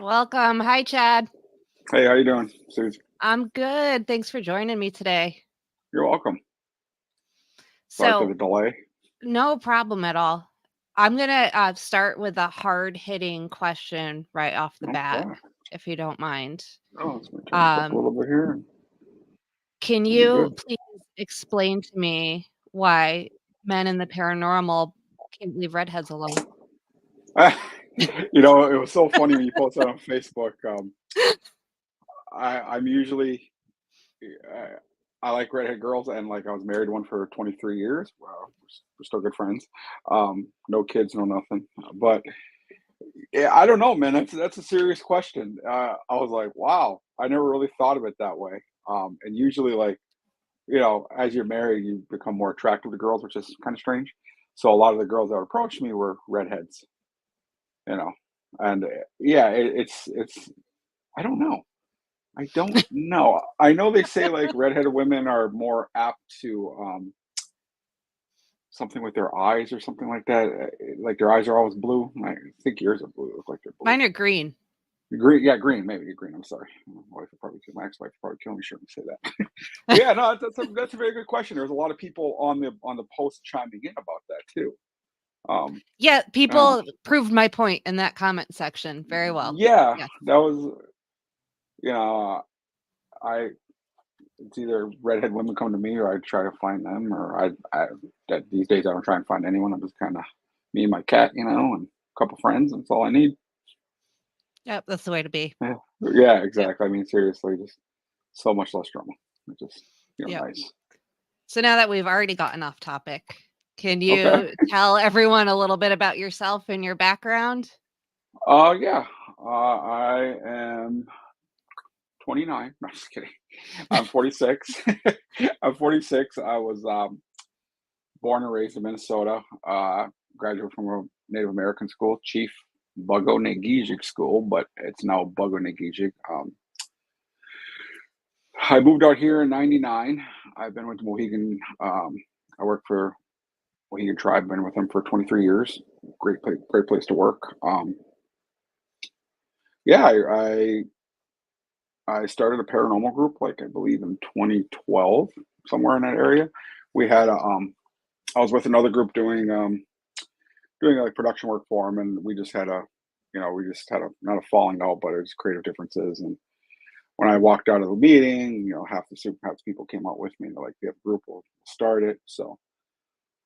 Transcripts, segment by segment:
Welcome. Hi, Chad. Hey, how you doing, Suze? I'm good. Thanks for joining me today. You're welcome. Sorry for So, the delay. no problem at all. I'm going to start with a hard hitting question right off the bat, Okay. if you don't mind. Oh, let me turn this up a Um, little bit here. can We'll be you good. please explain to me why men in the paranormal can't leave redheads alone? It was so funny when you posted on Facebook. I'm usually uh, I like redhead girls, and like I was married to one for 23 years. Wow, we're still good friends. No kids, no nothing. But yeah, I don't know, man. That's a serious question. I was like, wow, I never really thought of it that way. And usually, like, as you're married, you become more attractive to girls, which is kind of strange. So a lot of the girls that approached me were redheads, you know, and yeah, it's I don't know. I don't know. I know they say like redheaded women are more apt to something with their eyes or something like that. Like their eyes are always blue. I think yours are blue. Look like they're blue. Mine are green. Green, yeah, green, maybe green. I'm sorry. My ex-wife would probably kill me. Shouldn't say that. But yeah, no, that's a very good question. There's a lot of people on the post chiming in about that too. Um, Yeah, I don't know. people proved my point in that comment section very well. Yeah, Yes. that was you know I it's either redhead women come to me or I try to find them or I that these days I don't try and find anyone. I'm just kind of me and my cat, and a couple friends. That's all I need. Yep, that's the way to be. Yeah, yeah, Yep. exactly. I mean, seriously, just so much less drama. It's just Yep. nice. So now that we've already gotten off topic, can Okay. you tell everyone a little bit about yourself and your background? Yeah. I am 29. No, just kidding. I'm 46. I'm 46. I was born and raised in Minnesota. Graduated from a Native American school, Chief Bugo-Nagejic School, but it's now Bugo-Nagejic. I moved out here in '99. I've been with Mohegan. I work for Mohegan Tribe. Been with them for 23 years. Great place to work. Yeah, I started a paranormal group, like I believe in 2012, somewhere in that area. We had I was with another group doing like production work for them, and we just had a not a falling out, but it was creative differences. And when I walked out of the meeting, half the people came out with me. And they're like, "We have a group, we'll start it." So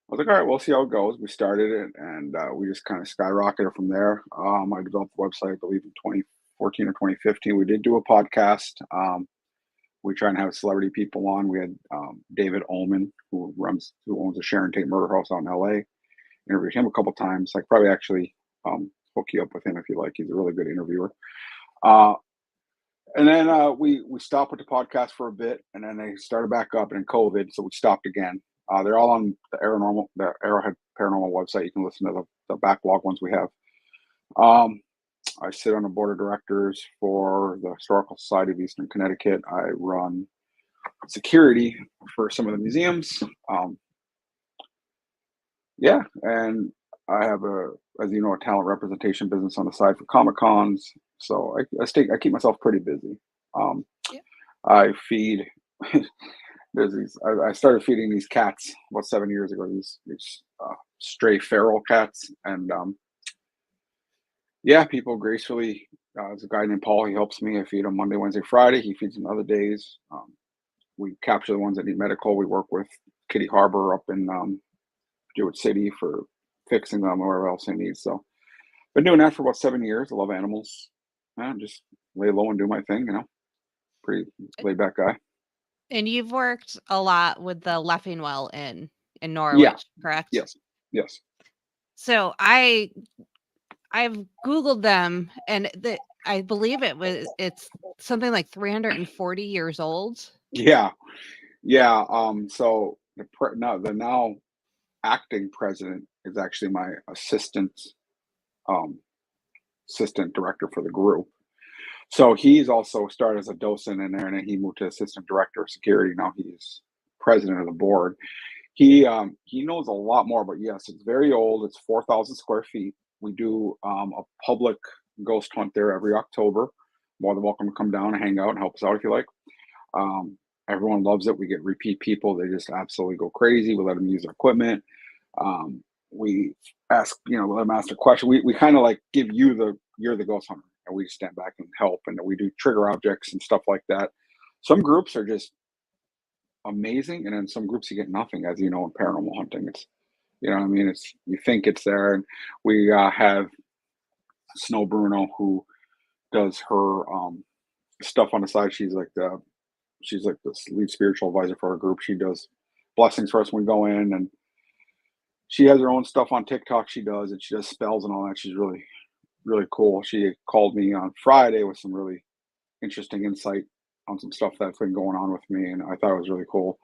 I was like, "All right, we'll see how it goes." We started it, and we just kind of skyrocketed from there. I developed the website, I believe, in 2014 or 2015. We did do a podcast. We try and have celebrity people on. We had David Ullman, who owns the Sharon Tate Murder House out in LA. Interviewed him a couple times. I could probably actually hook you up with him if you like. He's a really good interviewer. Uh, and then we stopped with the podcast for a bit, and then they started back up, and then COVID, so we stopped again. They're all on the Arrowhead Paranormal website. You can listen to the backlog ones we have. Um, I sit on the board of directors for the Historical Society of Eastern Connecticut. I run security for some of the museums. Yeah, and I have as you know, a talent representation business on the side for Comic Cons. So I keep myself pretty busy. Um, Yeah. I feed. There's these. I started feeding these cats about 7 years ago. These stray feral cats, and yeah, people gracefully. There's a guy named Paul. He helps me. I feed him Monday, Wednesday, Friday. He feeds them other days. We capture the ones that need medical. We work with Kitty Harbor up in Jewett City for fixing them or whatever else they need. So been doing that for about 7 years. I love animals. Just lay low and do my thing. Pretty laid back guy. And you've worked a lot with the Leffingwell in Yeah. Norwich, correct? Yes. Yes. So I've Googled them, and I believe it's something like 340 years old. Yeah. Yeah. So the now acting president is actually my um, assistant director for the group. So he's also started as a docent in there, and then he moved to assistant director of security. Now he's president of the board. He knows a lot more, but yes, it's very old. It's 4,000 square feet. We do a public. ghost hunt there every October. More than welcome to come down and hang out and help us out if you like. Um, Everyone loves it. We get repeat people. They just absolutely go crazy. We let them use their equipment. We ask, let them ask a question. We kind of like give you you're the ghost hunter, and we stand back and help, and we do trigger objects and stuff like that. Some groups are just amazing, and then some groups you get nothing, as you know, in paranormal hunting. It's what I mean. It's you think it's there, and we have Snow Bruno who does her stuff on the side. She's like this lead spiritual advisor for our group. She does blessings for us when we go in, and she has her own stuff on TikTok. She does, and she does spells and all that. She's really, really cool. She called me on Friday with some really interesting insight on some stuff that's been going on with me, and I thought it was really cool.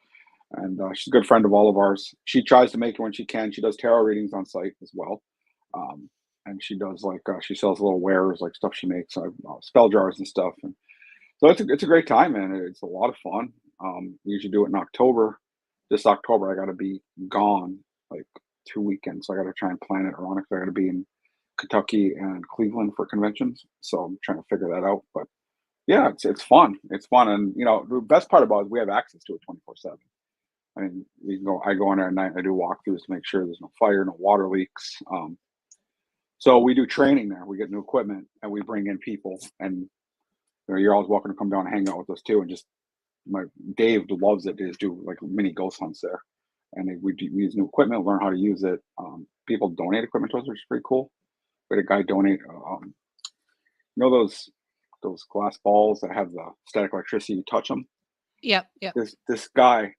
And she's a good friend of all of ours. She tries to make it when she can. She does tarot readings on site as well, um, and she does like she sells little wares like stuff she makes, spell jars and stuff. And so it's a great time, man. It's a lot of fun. We usually do it in October. This October, I got to be gone like 2 weekends. So I got to try and plan it around it. 'Cause I got to be in Kentucky and Cleveland for conventions. So I'm trying to figure that out. But yeah, it's fun. It's fun, and the best part about it is we have access to it 24/7. I mean, we can go. I go in there at night. And I do walkthroughs to make sure there's no fire, no water leaks. So we do training there. We get new equipment, and we bring in people, and you're always welcome to come down and hang out with us too. And just my Dave loves it. They just do like mini ghost hunts there, and we use new equipment, learn how to use it. People donate equipment to us, which is pretty cool. We had a guy donate, those glass balls that have the static electricity. You touch them. Yep, yep. This guy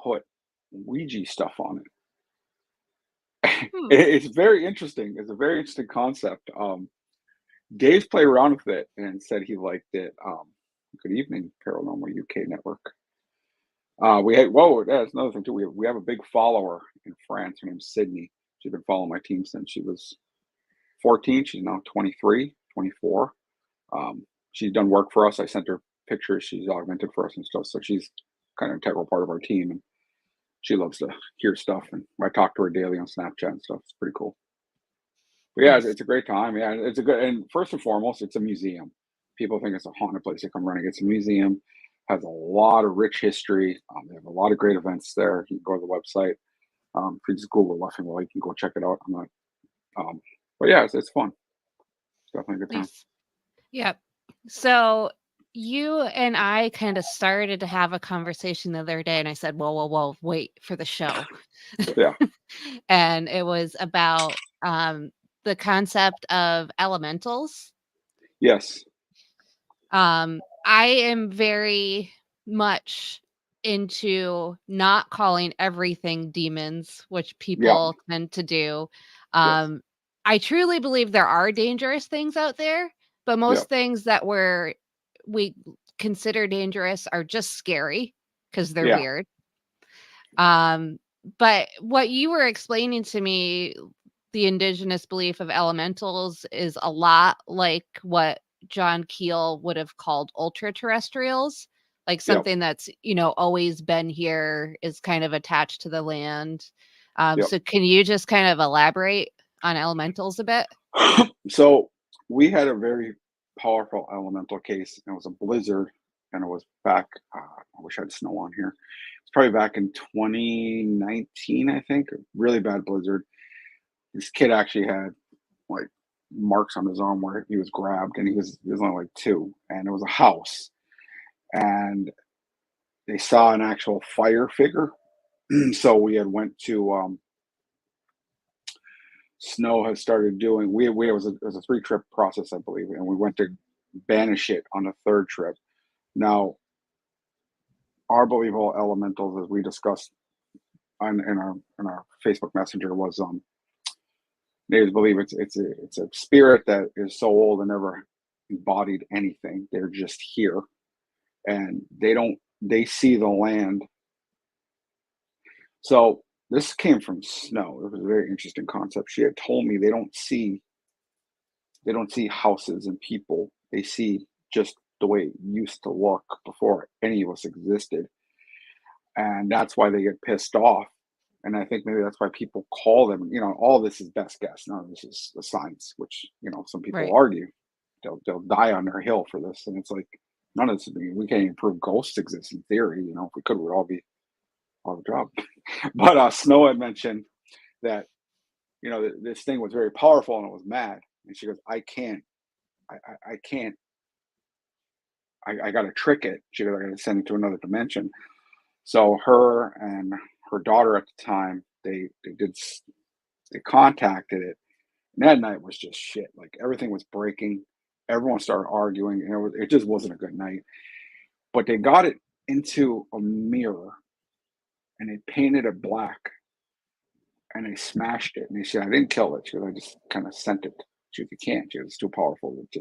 put Ouija stuff on it. Hmm. It's very interesting. It's a very interesting concept. Dave's played around with it and said he liked it. Good evening, Paranormal UK Network. We had whoa, that's another thing too. We have a big follower in France. Her name's Sydney. She's been following my team since she was 14. She's now 23, 24. She's done work for us. I sent her pictures. She's augmented for us and stuff. So she's kind of an integral part of our team, and she loves to hear stuff. And I talk to her daily on Snapchat and stuff. It's pretty cool. But yeah, Nice. it's a great time. Yeah, it's a good. And first and foremost, it's a museum. People think it's a haunted place to come running. It's a museum. Has a lot of rich history. They have a lot of great events there. You can go to the website. If you just Google Luffing Well, you can go check it out. I'm not. But yeah, it's fun. It's definitely a good time. Nice. Yep. So you and I kind of started to have a conversation the other day, and I said, "Whoa, whoa, whoa, wait for the show." Yeah. And it was about the concept of elementals. Yes. I am very much into not calling everything demons, which Yeah. people tend to do. Yes. Um, I truly believe there are dangerous things out there, but Yeah. most things that we consider dangerous are just scary because they're Yeah. weird. Um, but what you were explaining to me, the indigenous belief of elementals is a lot like what John Keel would have called ultra terrestrials, like Yep. something that's, always been here, is kind of attached to the land. Yep. So can you just kind of elaborate on elementals a bit? So we had a very powerful elemental case. And it was a blizzard, and it was back. I wish I had snow on here. It's probably back in 2019, I think. A really bad blizzard. This kid actually had like marks on his arm where he was grabbed, and he was only like 2, and it was a house, and they saw an actual fire figure. So we had went to Snow has started doing. It was a 3-trip process, I believe, and we went to banish it on the 3rd trip. Now, our believable elementals, as we discussed in our Facebook Messenger, was they believe it's a spirit that is so old and never embodied anything. They're just here, and they see the land. So this came from Snow. It was a very interesting concept. She had told me they don't see houses and people. They see just the way it used to look before any of us existed. And that's why they get pissed off. And I think maybe that's why people call them, all this is best guess. None of this is the science, which, some people Right. argue. they'll die on their hill for this, and it's like none of this. I mean, we can't even prove ghosts exist in theory. You know, if we could, we'd all be on the job. But Snow had mentioned that this thing was very powerful and it was mad, and she goes, "I can't, I can't, I got to trick it." She goes, "I got to send it to another dimension." So her and her daughter at the time, they contacted it. And that night was just shit. Like everything was breaking. Everyone started arguing. And it just wasn't a good night. But they got it into a mirror and they painted it black and they smashed it. And they said, "I didn't kill it." She goes, "I just kind of sent it." She goes, "You can't." She goes, "It's too powerful. She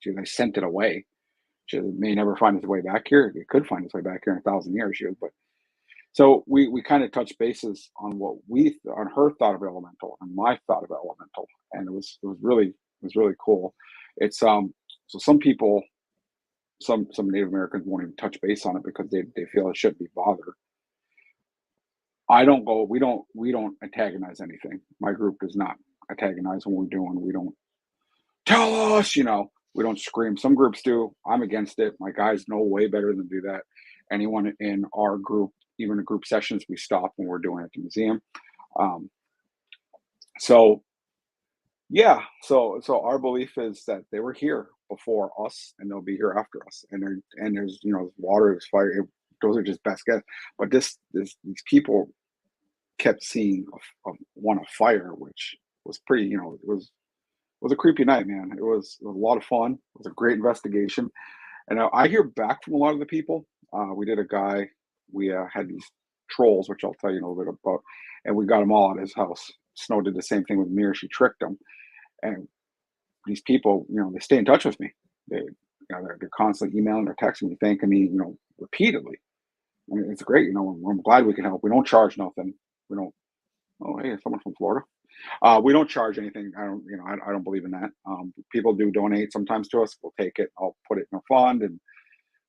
goes, "I sent it away." She goes, "It may never find its way back here. It could find its way back here in 1,000 years." She goes, but so we kind of touched bases on what on her thought of elemental and my thought of elemental, and it was really cool. It's so some people, some Native Americans won't even touch base on it because they feel it shouldn't be bothered. I don't go. We don't antagonize anything. My group does not antagonize when we're doing. We don't tell us. We don't scream. Some groups do. I'm against it. My guys know way better than to do that. Anyone in our group, even in group sessions, we stop when we're doing it at the museum. Um, so yeah, so our belief is that they were here before us, and they'll be here after us. And there's water, there's fire. Those are just best guess. But these people kept seeing one of fire, which was pretty. It was a creepy night, man. It was a lot of fun. It was a great investigation. And I hear back from a lot of the people. We did a guy, we had these trolls, which I'll tell you in a little bit about, and we got them all at his house. Snow did the same thing with Mir. She tricked them. And these people, they stay in touch with me. They're constantly emailing or texting me, thanking me, repeatedly. And it's great. I'm glad we can help. We don't charge nothing. We don't, oh, hey, someone from Florida. We don't charge anything. I don't believe in that. People do donate sometimes to us. We'll take it. I'll put it in a fund, and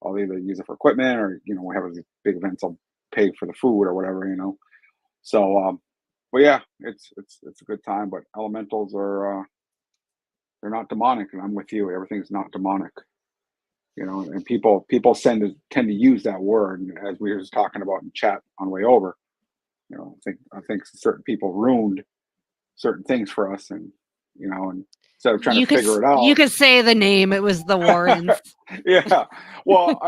I'll either use it for equipment or we have these big events. I'll pay for the food or whatever. So, but yeah, it's a good time. But elementals are they're not demonic, and I'm with you. Everything's not demonic. And people tend to use that word, and as we were just talking about in chat on the way over. I think certain people ruined certain things for us, and instead of trying to figure it You out. could say the name. It was the Warrens. Yeah. Well,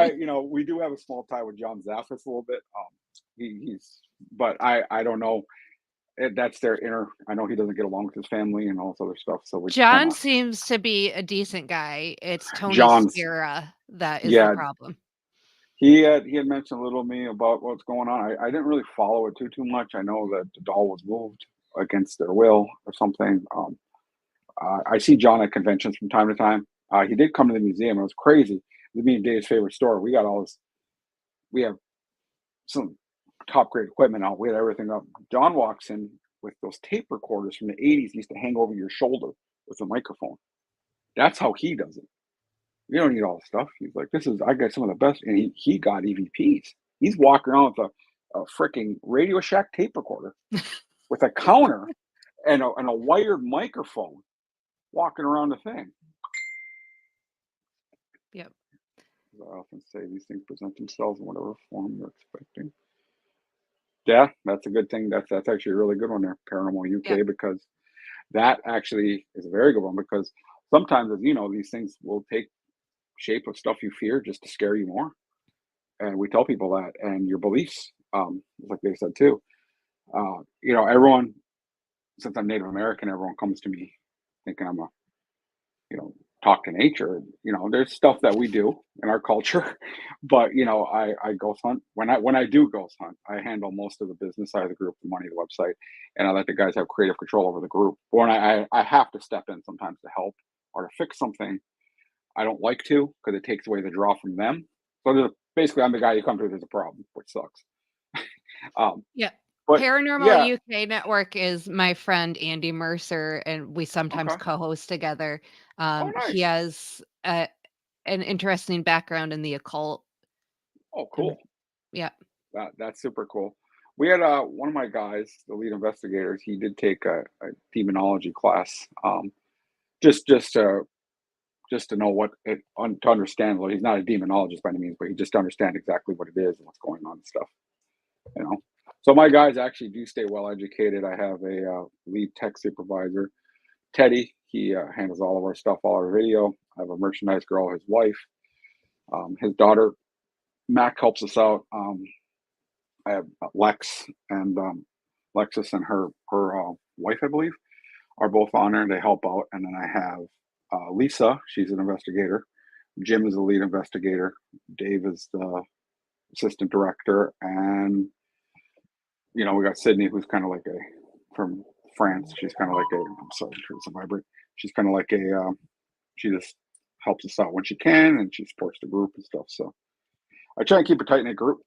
we do have a small tie with John Zaffis a little bit. But I don't know. That's their inner. I know he doesn't get along with his family and all this other stuff. So we just kind John of seems to be a decent guy. It's Tony John's. Spira that is the Yeah, problem. he had mentioned a little to me about what's going on. I didn't really follow it too much. I know that the doll was moved against their will or something. I see John at conventions from time to time. He did come to the museum. It was crazy. It was me and Dave's favorite store. We got all this. We have some top grade equipment out. We had everything up. John walks in with those tape recorders from the '80s. He used to hang over your shoulder with a microphone. That's how he does it. You don't need all the stuff. He's like, I got some of the best. And he got EVPs. He's walking around with a freaking Radio Shack tape recorder with a counter and a wired microphone walking around the thing. Yep. As I often say, these things present themselves in whatever form you're expecting. Yeah, that's a good thing. That's actually a really good one there, Paranormal Yep. UK, because that actually is a very good one because sometimes, as you know, these things will take shape of stuff you fear just to scare you more. And we tell people that, and your beliefs, like they said too. Everyone, since I'm Native American, everyone comes to me thinking I'm a you know, talk to nature. There's stuff that we do in our culture, but I ghost hunt. When I do ghost hunt, I handle most of the business side of the group, the money, the website, and I let the guys have creative control over the group. But when I have to step in sometimes to help or to fix something, I don't like to because it takes away the draw from them. So basically, I'm the guy you come to if there's a problem, which sucks. Yeah. But Paranormal yeah, UK Network is my friend Andy Mercer, and we sometimes okay. co-host together. Oh, He nice. has an interesting background in the occult. Oh, And cool. yeah, That's super cool. We had one of my guys, the lead investigators. He did take a demonology class, just to just to know to understand. Well, he's not a demonologist by any means, but he just to understand exactly what it is and what's going on and stuff. You know. So my guys actually do stay well educated. I have a lead tech supervisor, Teddy. He handles all of our stuff, all our video. I have a merchandise girl, his wife, his daughter. Mac helps us out. I have Lex and Lexus and her wife, I believe, are both on there. They help out, and then I have Lisa. She's an investigator. Jim is the lead investigator. Dave is the assistant director, and we got Sydney, who's kind of like a from France. She's kind of like a. I'm sorry, it's a vibrate. She's kind of like a. She just helps us out when she can, and she supports the group and stuff. So I try and keep a tight knit group.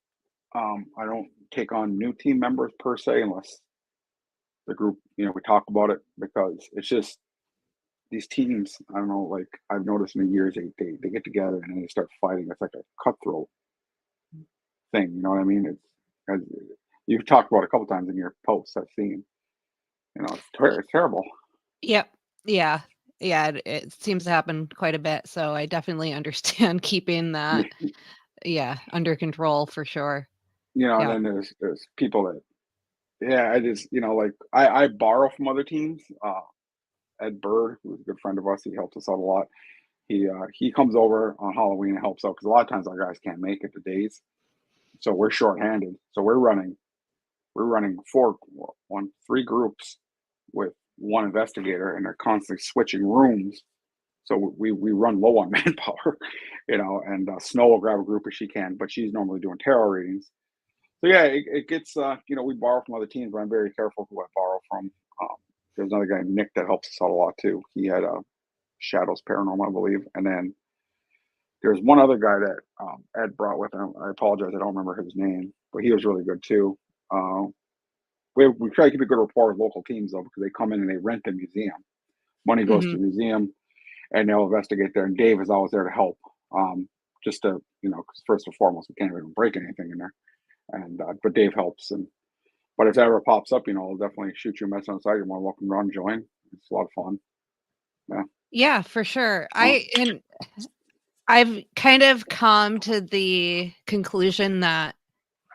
I don't take on new team members per se unless the group, we talk about it, because it's just these teams. I don't know, like I've noticed in the years, they get together and then they start fighting. It's like a cutthroat thing. You know what I mean? As you've talked about a couple times in your posts I've seen. It's terrible. Yep. Yeah. Yeah, it seems to happen quite a bit, so I definitely understand keeping that, yeah, under control for sure. And Yeah. then there's people that, yeah, I just, like I borrow from other teams. Ed Bird, who's a good friend of us, he helps us out a lot. He comes over on Halloween and helps out, because a lot of times our guys can't make it the days, so we're shorthanded. So we're running three groups with one investigator, and they're constantly switching rooms. So we run low on manpower, and Snow will grab a group if she can, but she's normally doing tarot readings. So yeah, it gets, we borrow from other teams, but I'm very careful who I borrow from. There's another guy, Nick, that helps us out a lot too. He had Shadows Paranormal, I believe. And then there's one other guy that Ed brought with him. I apologize, I don't remember his name, but he was really good too. We try to keep a good rapport with local teams though, because they come in and they rent the museum. Money goes to Mhm. the museum, and they'll investigate there. And Dave is always there to help, just to, because first and foremost, we can't even break anything in there. And but Dave helps, but if that ever pops up, I'll definitely shoot you a message on the side. You're more welcome to run, join. It's a lot of fun. Yeah. Yeah, for sure. Oh, I've kind of come to the conclusion that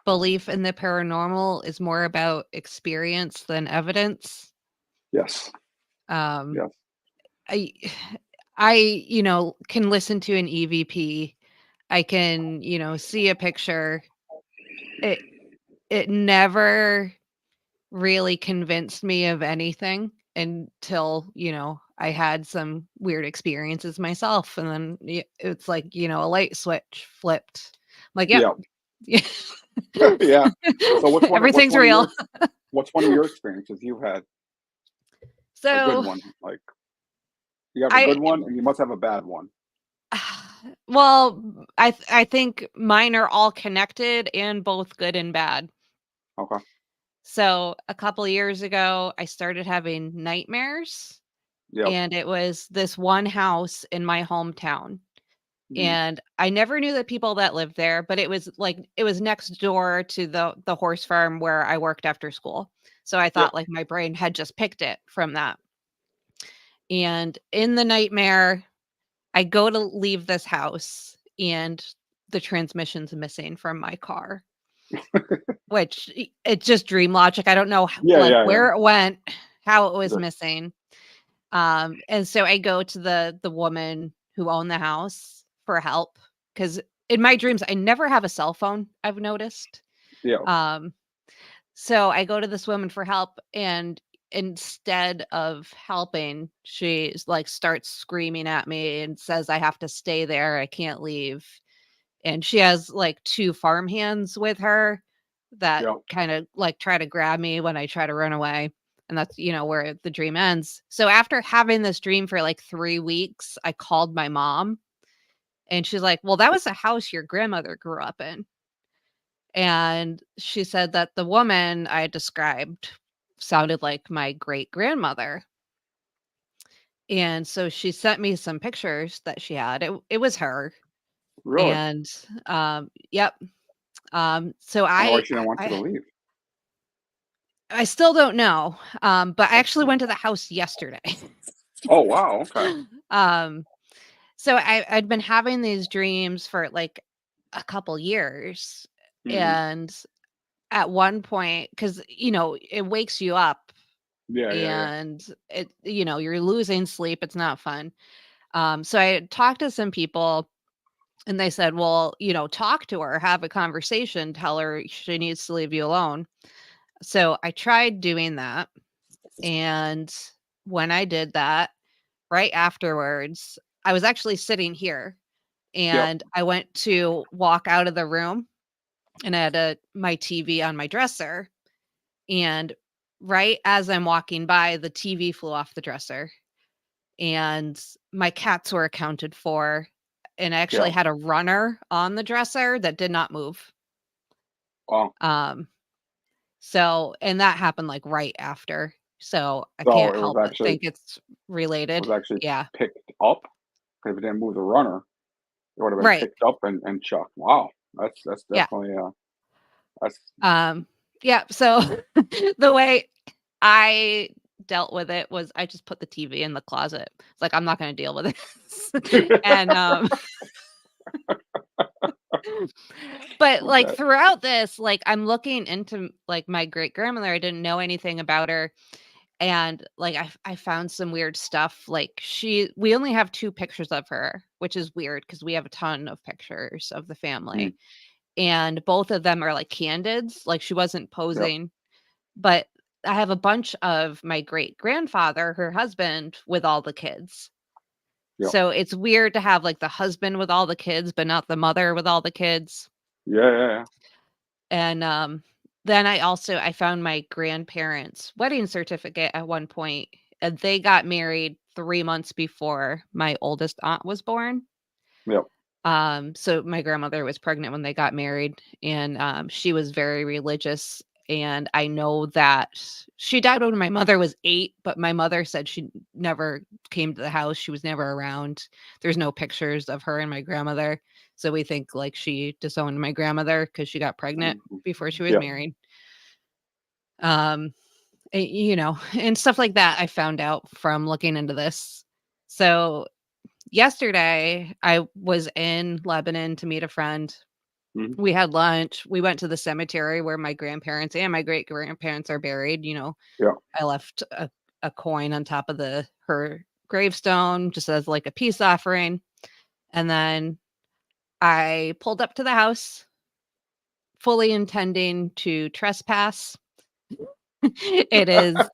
belief in the paranormal is more about experience than evidence. yes. Um, Yes. I I, can listen to an EVP. I can, see a picture. It it never really convinced me of anything until, I had some weird experiences myself, and then it's like, a light switch flipped. I'm like, yep. Yeah. Yeah. Yeah. So Everything's real. what's one of your experiences you've had, a good So one? Like, you have a I good one and you must have a bad one. well, I think mine are all connected and both good and bad. Okay. So a couple years ago, I started having nightmares, Yep. and it was this one house in my hometown. Mm. And I never knew the people that lived there, but it was next door to the horse farm where I worked after school. So I Yep. thought like my brain had just picked it from that. And in the nightmare, I go to leave this house and the transmission's missing from my car, which it's just dream logic. I don't know Yeah, like yeah, yeah. where it went, how it was Sure. missing. And so I go to the woman who owned the house for help, because in my dreams I never have a cell phone, I've noticed. Yeah. Um, so I go to this woman for help, and instead of helping, she's like starts screaming at me and says I have to stay there, I can't leave. And she has like two farmhands with her that Yeah. kind of like try to grab me when I try to run away. And that's, where the dream ends. So after having this dream for like 3 weeks, I called my mom, and she's like, well, that was a house your grandmother grew up in. And she said that the woman I described sounded like my great grandmother. And so she sent me some pictures that she had. It was her. Really? And yep. So I don't know why she didn't want you to leave. I still don't know. But I actually went to the house yesterday. Oh wow, okay. um So I'd been having these dreams for like a couple years. Mhm. And at one point, because, it wakes you up Yeah, yeah, yeah. and you're losing sleep. It's not fun. So I had talked to some people and they said, well, talk to her, have a conversation, tell her she needs to leave you alone. So I tried doing that. And when I did that, right afterwards, I was actually sitting here Yep. and I went to walk out of the room and I had my TV on my dresser. And right as I'm walking by, the TV flew off the dresser and my cats were accounted for. And I actually Yeah. had a runner on the dresser that did not move. Wow. Um, so, and that happened like right after. So I So can't help but think it's it related. was actually Yeah. picked up. If it didn't move the runner, it would have been Right. picked up and chucked. Wow. That's Yeah. definitely that's Um, yeah. So the way I dealt with it was I just put the TV in the closet. It's like, I'm not going to deal with this. And, but like okay. throughout this, like I'm looking into like my great grandmother. I didn't know anything about her. And like I found some weird stuff. Like we only have two pictures of her, which is weird because we have a ton of pictures of the Mm, family. And both of them are like candids. Like she wasn't yep. posing, but I have a bunch of my great grandfather, her husband, with all the kids. Yep. So it's weird to have like the husband with all the kids, but not the mother with all the kids. Yeah, yeah, yeah. And then I found my grandparents' wedding certificate at one point, and they got married 3 months before my oldest aunt was born. Yep. So my grandmother was pregnant when they got married, and she was very religious. And I know that she died when my mother was 8, but my mother said she never came to the house. She was never around. There's no pictures of her and my grandmother. So we think like she disowned my grandmother because she got pregnant Mhm. before she was Yep. married. Um, and stuff like that I found out from looking into this. So yesterday, I was in Lebanon to meet a friend. Mhm. We had lunch. We went to the cemetery where my grandparents and my great grandparents are buried. Yep. I left a coin on top of her gravestone just as like a peace offering. And then I pulled up to the house, fully intending to trespass. it is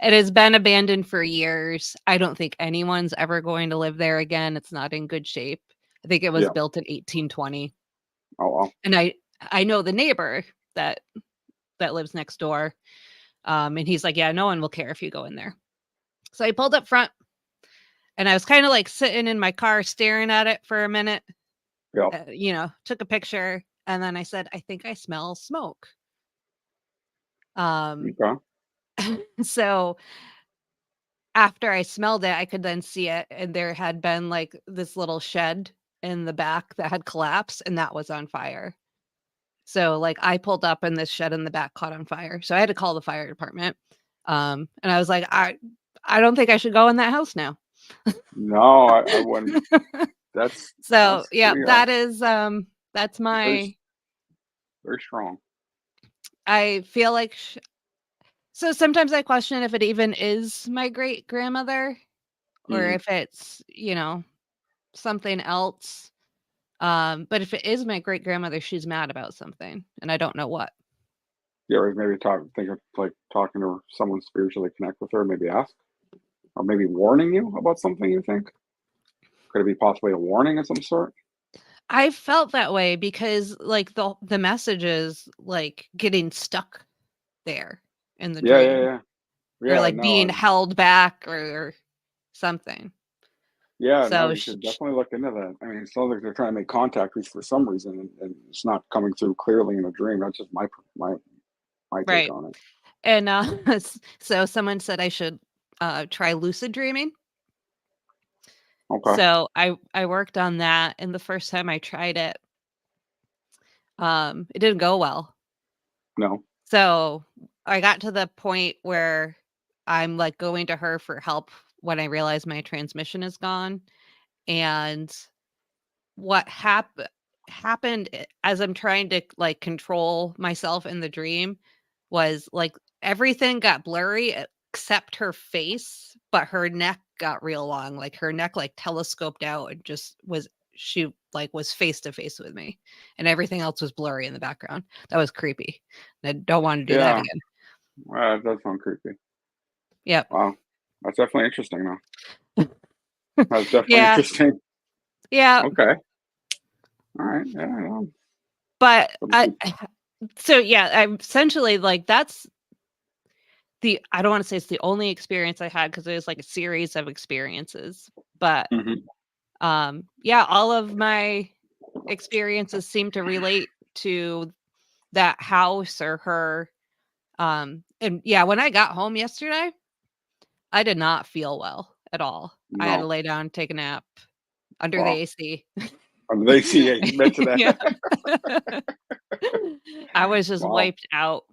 it has been abandoned for years. I don't think anyone's ever going to live there again. It's not in good shape. I think it was Yeah. built in 1820. Oh wow. And I know the neighbor that lives next door. And he's like, "Yeah, no one will care if you go in there." So I pulled up front and I was kind of like sitting in my car staring at it for a minute. Yep. Took a picture and then I said, "I think I smell smoke." Um Okay. so after I smelled it, I could then see it and there had been like this little shed in the back that had collapsed and that was on fire. So, like, I pulled up and this shed in the back caught on fire. So I had to call the fire department. And I was like, I don't think I should go in that house now. No, I wouldn't. So, That's yeah, pretty that's very my very strong. I feel like so sometimes I question if it even is my great grandmother or Mhm. if it's, something else. But if it is my great grandmother, she's mad about something and I don't know what. Yeah, or maybe think of like talking to someone spiritually connect with her, maybe ask, or maybe warning you about something you think. Could it be possibly a warning of some sort? I felt that way because, like, the message is, like, getting stuck there in the Yeah, yeah, dream yeah. or, Yeah, like, no, being held back or something. yeah, no, So you sh should sh definitely look into that. I mean, it sounds like they're trying to make contact with you for some reason, and it's not coming through clearly in a dream. That's just my take right, on it. and, so someone said I should, try lucid dreaming. Okay. So I worked on that, and the first time I tried it, it didn't go well. No. So I got to the point where I'm, like, going to her for help when I realize my transmission is gone. And what happened as I'm trying to, like, control myself in the dream was, like, everything got blurry except her face, but her neck got real long, like, her neck, like, telescoped out and just was she, like, was face to face with me, and everything else was blurry in the background. That was creepy. I don't wanna do that Yeah, again. that does sound creepy. Yep. Wow, that's definitely interesting, though. That's definitely Yeah, interesting. yeah, Okay, all right, yeah, yeah. but But I so, yeah, I'm essentially, like, that's I don't wanna say it's the only experience I had because it was, like, a series of experiences, but, mhm. yeah, all of my experiences seem to relate to that house or her, and, yeah, when I got home yesterday, I did not feel well at all. I had to No, lay down, take a nap under the wow. AC. They see you mention that. Yeah. I was just Wow. wiped out.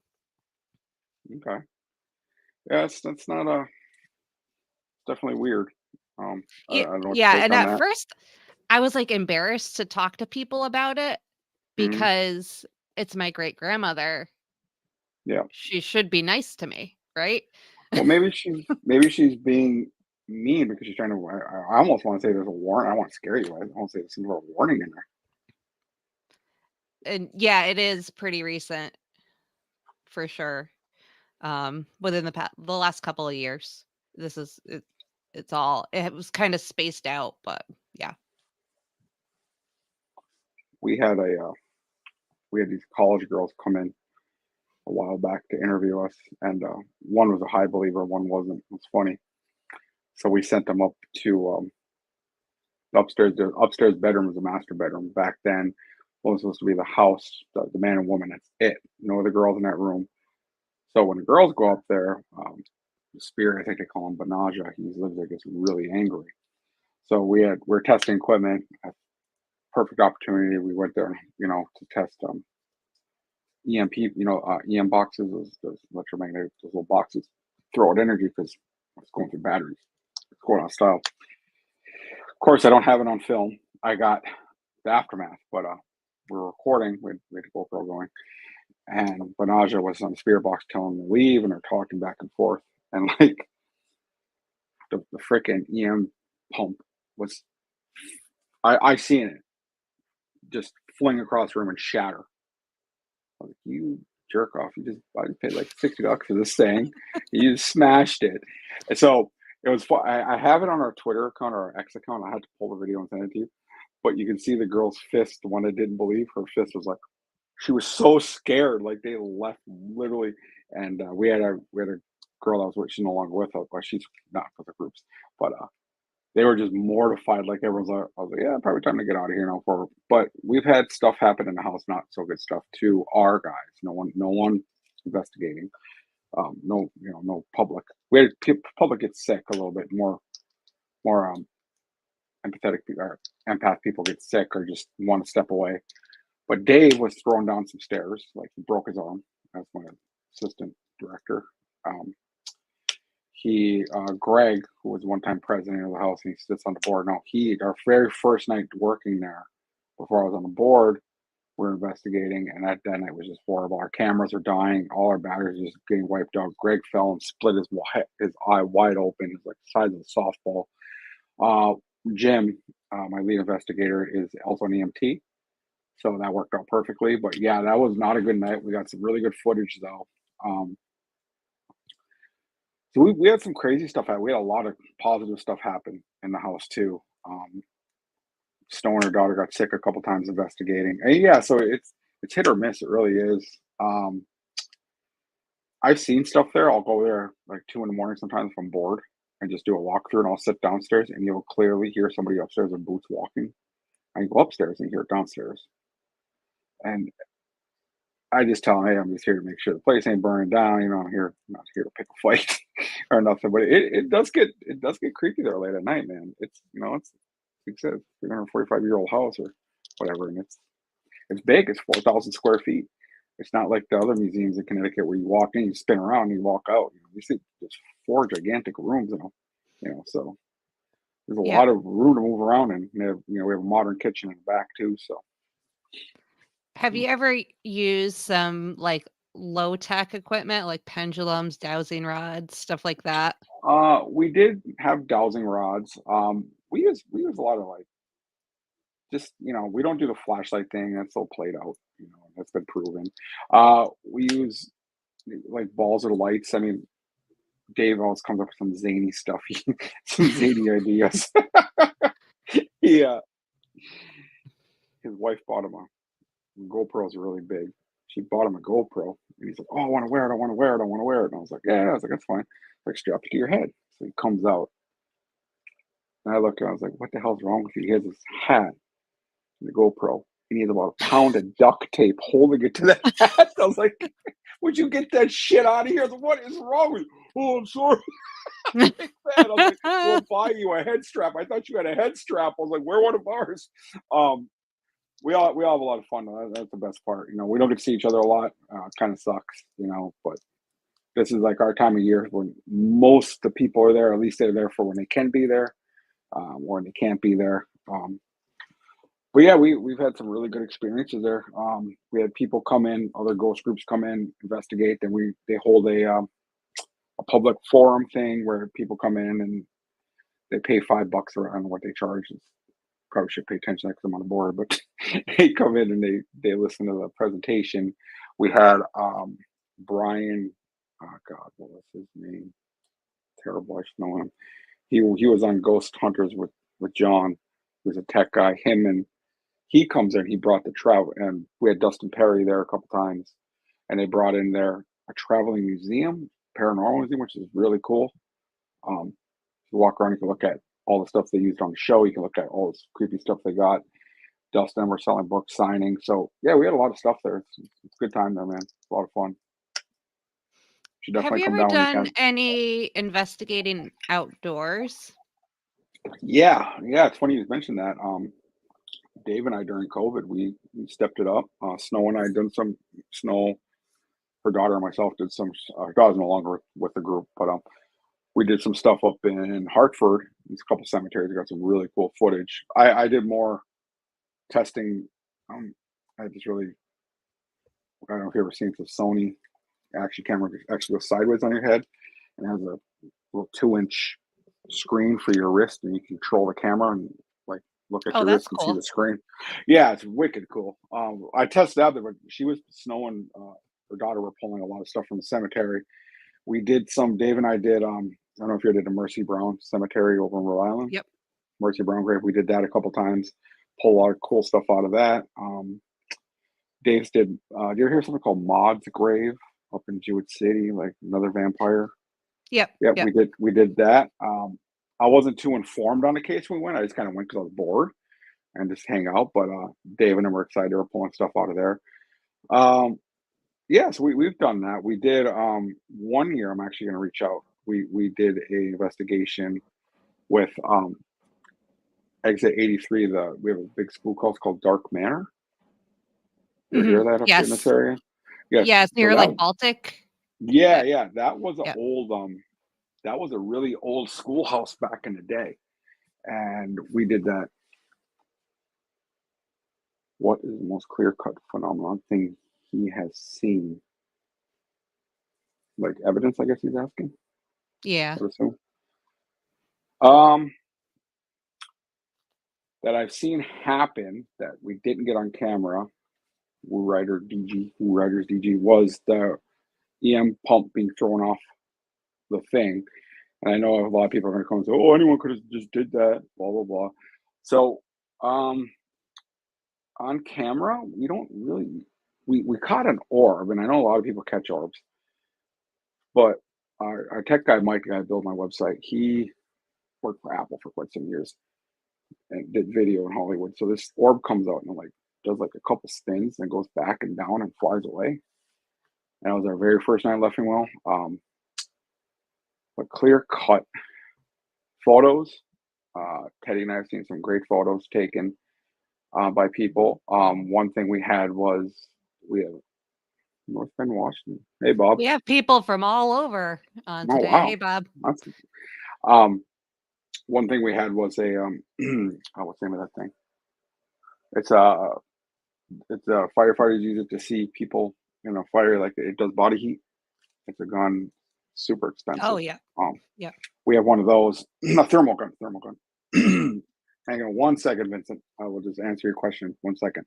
Okay. Yeah, that's not definitely weird. I don't know what Yeah, to take and on at that. first, I was, like, embarrassed to talk to people about it Mhm. because it's my great-grandmother. Yeah. She should be nice to me, right? Well, maybe she's being mean because she's trying to. I almost want to say there's a warning. I want to scare you. I want to say there's some sort of warning in there. And, yeah, it is pretty recent for sure, within the last couple of years. This is it's all it was kinda spaced out, but yeah. We had a we had these college girls come in a while back to interview us, and one was a high believer, one wasn't. It was funny. So we sent them up to upstairs. The upstairs bedroom was the master bedroom. Back then, what was supposed to be the house, the man and woman. That's it. No other girls in that room. So when the girls go up there, the spirit, I think they call him Banaja, he lives there, gets really angry. So we're testing equipment. A perfect opportunity. We went there, to test EMP, EM boxes, those electromagnetic, those little boxes, throw out energy because it's going through batteries. It's going out of style. Of course, I don't have it on film. I got the aftermath, but we're recording. We had a GoPro going, and Banaja was on the spirit box telling them to leave, and they're talking back and forth, and like the freaking EM pump was, I seen it just fling across the room and shatter. I was like, you jerk off! I just paid like $60 for this thing. You just smashed it. And so it was fun. I have it on our Twitter account or our X account. I had to pull the video and send it to you. But you can see the girl's fist, the one that didn't believe, her fist was like, she was so scared, like they left literally. And we had a girl that was with, she's no longer with us, but she's not with the groups. But they were just mortified, like everyone's like, I was like, yeah, probably time to get out of here now. For but we've had stuff happen in the house, not so good stuff to our guys. No one investigating. No, no public. We had public get sick a little bit more empathetic or empath people get sick or just want to step away. But Dave was thrown down some stairs, like he broke his arm. That's my assistant director. Um, Greg, who was one time president of the house, and he sits on the board now. Our very first night working there, before I was on the board, we're investigating, and that night was just horrible. Our cameras are dying, all our batteries are just getting wiped out. Greg fell and split his eye wide open, it's like the size of a softball. Uh, Jim, my lead investigator, is also an EMT, so that worked out perfectly. But yeah, that was not a good night. We got some really good footage though. Um, so we had some crazy stuff. We had a lot of positive stuff happen in the house too. Snow and her daughter got sick a couple times investigating. And yeah, so it's hit or miss. It really is. Um, I've seen stuff there. I'll go there like 2 in the morning sometimes if I'm bored and just do a walkthrough, and I'll sit downstairs and you'll clearly hear somebody upstairs in boots walking. I go upstairs and hear it downstairs. And I just tell them, hey, I'm just here to make sure the place ain't burning down. I'm not here to pick a fight or nothing. But it does get creepy there late at night, man. It's like I said, 345-year-old house or whatever, and it's big. It's 4,000 square feet. It's not like the other museums in Connecticut where you walk in, you spin around, and you walk out. You see just four gigantic rooms, So there's a Yep. lot of room to move around in. And we have a modern kitchen in the back too. So, Have you ever used some, like, low tech equipment, like pendulums, dowsing rods, stuff like that? we did have dowsing rods. We use a lot of like just we don't do the flashlight thing. That's all played out. That's been proven. We use like balls or lights. I mean, Dave always comes up with some zany stuff, some zany ideas. Yeah, his wife bought him a GoPros are really big. She bought him a GoPro, and he's like, "Oh, I want to wear it. I want to wear it. I want to wear it." And I was like, "Yeah." I was like, "That's fine." Like, strap it to your head. So he comes out, and I looked, and I was like, "What the hell's wrong with you?" He has this hat, and the GoPro, and he has about a pound of duct tape holding it to the hat. I was like, "Would you get that shit out of here?" I was like, "What is wrong with you?" "Oh, I'm sorry." Like that. I was like, "We'll buy you a head strap." I thought you had a head strap. I was like, "Wear one of ours." Um, we all have a lot of fun. That's the best part. We don't get to see each other a lot. It kind of sucks, but this is like our time of year when most the people are there. At least they're there for when they can be there, or when they can't be there. But yeah, we've had some really good experiences there. We had people come in, other ghost groups come in, investigate. Then they hold a public forum thing where people come in and they pay $5 or I don't know what they charge. Probably should pay attention because I'm on the board, but they come in and they listen to the presentation. We had Brian, oh God, what was his name? Terrible, I should know him. He was on Ghost Hunters with John, who's a tech guy. Him and he comes in. He brought the travel, and we had Dustin Perry there a couple times, and they brought in there a traveling museum, paranormal museum, which is really cool. Um, you walk around, you can look at all the stuff they used on the show. You can look at all this creepy stuff they got. Dustin, we're selling books, signing. So yeah, we had a lot of stuff there. It's a good time there, man. It's a lot of fun. Should Have definitely you come ever down when you done can. any investigating outdoors? Yeah, yeah. It's funny you mentioned that. Dave and I during COVID, we stepped it up. Snow and I did some snow. Her daughter and myself did some. Her daughter's no longer with the group, but we did some stuff up in Hartford. There's a couple cemeteries. We got some really cool footage. I did more testing. I just really I don't know if you've ever seen the Sony action camera actually goes sideways on your head and has a little 2-inch screen for your wrist, and you control the camera and like look at Oh, your that's wrist and see cool. the screen. Yeah, it's wicked cool. I tested out there, but she was snowing. Her daughter were pulling a lot of stuff from the cemetery. We did some. Dave and I did. I don't know if you did a Mercy Brown Cemetery over in Rhode Island. Yep. Mercy Brown grave. We did that a couple times. Pull a lot of cool stuff out of that. Dave's did. Do you ever hear something called Maud's grave up in Jewett City, like another vampire? Yep. Yeah, Yep. we did that. I wasn't too informed on the case when we went. I just kind of went because I was bored and just hang out. But Dave and I were excited. They were pulling stuff out of there. Um, yeah, so we've done that. We did one year. I'm actually going to reach out. We did a investigation with Exit 83. We have a big schoolhouse called Dark Manor. You ever hear Mhm. of that up in this Yes. area? Yes. Yeah, it's So near, like, Baltic. yeah, But yeah, that was a yeah. old that was a really old schoolhouse back in the day, and we did that. What is the most clear-cut phenomenon thing he has seen? Like evidence, I guess he's asking. Yeah. I would assume. Um, that I've seen happen that we didn't get on camera. Woo Riders DG was the EM pump being thrown off the thing. And I know a lot of people are going to come and say, "Oh, anyone could have just did that." Blah blah blah. So, on camera, we don't really. We caught an orb, and I know a lot of people catch orbs, but our tech guy Mike, I built my website. He worked for Apple for quite some years and did video in Hollywood. So this orb comes out and like does like a couple spins and goes back and down and flies away. And that was our very first night left well. But clear cut photos. Teddy and I have seen some great photos taken by people. One thing we had was we have North Bend, Washington. Hey, Bob. We have people from all over on Oh today. wow, Hey, Bob. that's um, one thing we had was a oh, what's the name of that thing? It's a firefighters use it to see people in a fire, like it does body heat. It's a gun, super Oh, expensive. yeah. Um, Yeah. we have one of those, a thermal gun, thermal gun. Hang on one second, Vincent. I will just answer your question. 1 second.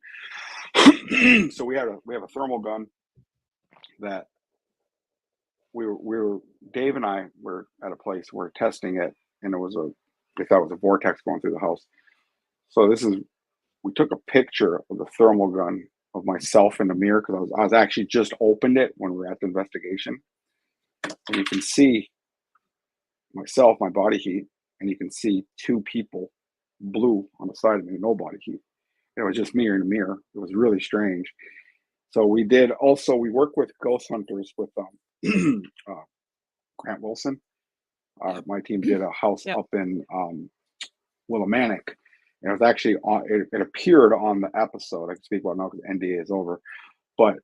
So we have a thermal gun that we were Dave and I were at a place we are testing it, and we thought it was a vortex going through the house. So we took a picture of the thermal gun of myself in the mirror because I was actually just opened it when we were at the investigation, and you can see myself, my body heat, and you can see two people blue on the side of me, no body heat. It was just me in the mirror. It was really strange. So we work with ghost hunters with uh, Grant Wilson. Yeah. My team did a house Yep. up in Willimantic. And it was actually it appeared on the episode. I can speak about it now because NDA is over. But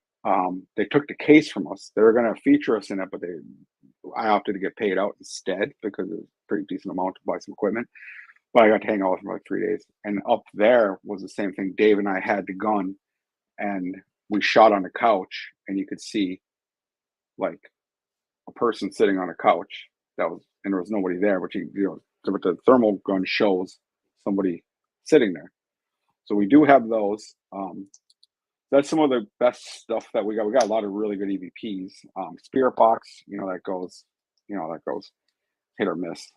they took the case from us. They were going to feature us in it, but I opted to get paid out instead because it was a pretty decent amount to buy some equipment. But I got to hang out for like 3 days. And up there was the same thing. Dave and I had the gun, and we shot on the couch, and you could see like a person sitting on a couch. And there was nobody there, but but the thermal gun shows somebody sitting there. So we do have those. That's some of the best stuff that we got. We got a lot of really good EVPs. Spirit box, that goes hit or miss.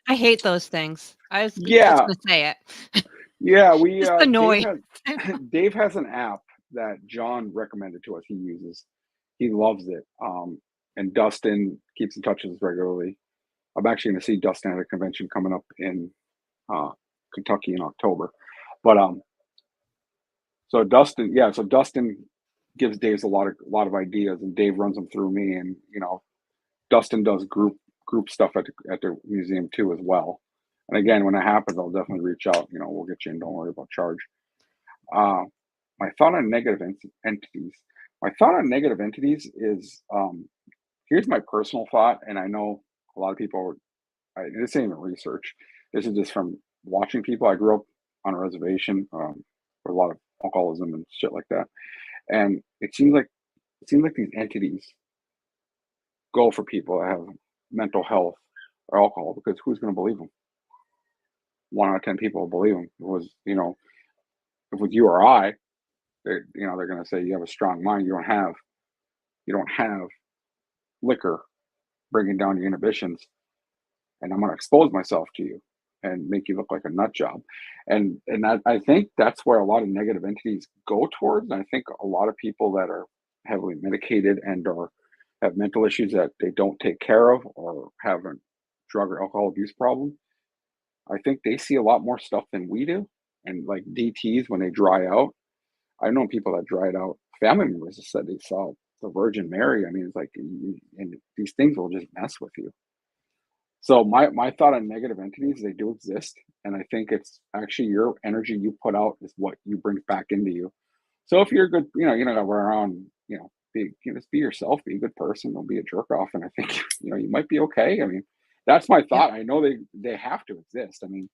I hate those things. I was just Yeah, gonna say it. yeah. We Just Dave annoying. has Dave has an app that John recommended to us. He uses. He loves it. And Dustin keeps in touch with us regularly. I'm actually going to see Dustin at a convention coming up in uh, Kentucky in October. But so Dustin gives Dave a lot of ideas, and Dave runs them through me, and Dustin does group stuff at the museum too as well. And again, when it happens, I'll definitely reach out. We'll get you in. Don't worry about charge. Uh, my thought on negative entities. My thought on negative entities is here's my personal thought, and I know a lot of people. This ain't even research. This is just from watching people. I grew up on a reservation with a lot of alcoholism and shit like that, and it seems like these entities go for people that have mental health or alcohol because who's going to believe them? 1 out of 10 people will believe them. If it was you or I, they're going to say you have a strong mind. You don't have liquor bringing down your inhibitions, and I'm going to expose myself to you and make you look like a nut job. And I think that's where a lot of negative entities go towards. And I think a lot of people that are heavily medicated and or have mental issues that they don't take care of or have a drug or alcohol abuse problem, I think they see a lot more stuff than we do. And like DTs when they dry out, I know people that dried out. Family members have said they saw the Virgin Mary. I mean, it's like, and these things will just mess with you. So my thought on negative entities, they do exist, and I think it's actually your energy you put out is what you bring back into you. So if you're good, you know, we're around, just be yourself, be a good person, don't be a jerk off, and I think you might be okay. I mean, that's my Yep. thought. I know they have to exist. I mean,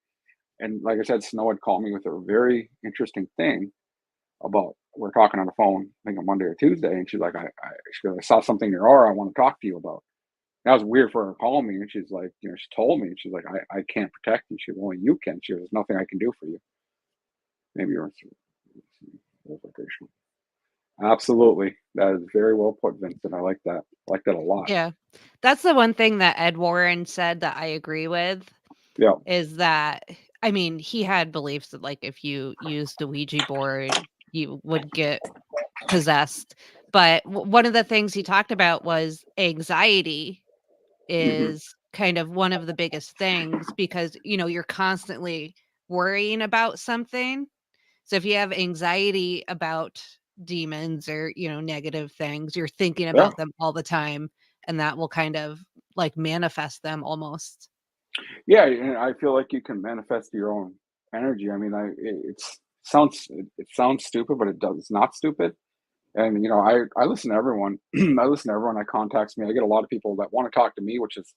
and like I said, Snow had called me with a very interesting thing about we're talking on the phone, I think on Monday or Tuesday, and she's like, she goes, I saw something in your aura I want to talk to you about. That was weird for her calling me, and she's like, she told me, she's like, I can't protect you. She goes, only you can. She goes, there's nothing I can do for you. Maybe you're absolutely. That is very well put, Vincent. I like that. I like that a lot. Yeah. That's the one thing that Ed Warren said that I agree with Yeah. is that, I mean, he had beliefs that, like, if you used a Ouija board, you would get possessed. But one of the things he talked about was anxiety Hmm. is kind of one of the biggest things because, you're constantly worrying about something. So if you have anxiety about demons or, negative things, you're thinking Yeah. about them all the time, and that will kind of like manifest them almost. Yeah. And I feel like you can manifest your own energy. I mean, it sounds stupid, but it does. It's not stupid. And I listen to everyone. I listen to everyone that contacts me. I get a lot of people that want to talk to me, which is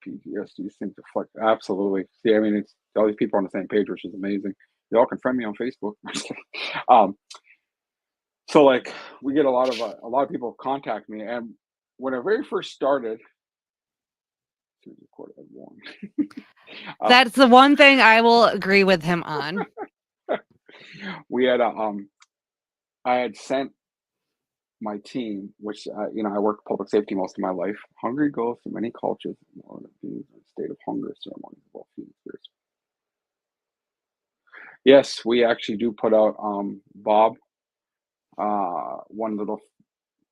PTSD seems to flex. Absolutely. See, I mean, it's all these people on the same page, which is amazing. They all can friend me on Facebook. um, so like we get a lot of people contact me, and when I very first started, to record everyone, uh, That's the one thing I will agree with him on. we had a I had sent my team, which I worked public safety most of my life. Hungry goes to many cultures, more than being in a state of hunger ceremony of all feeding spirits. Yes, we actually do put out Bob. One little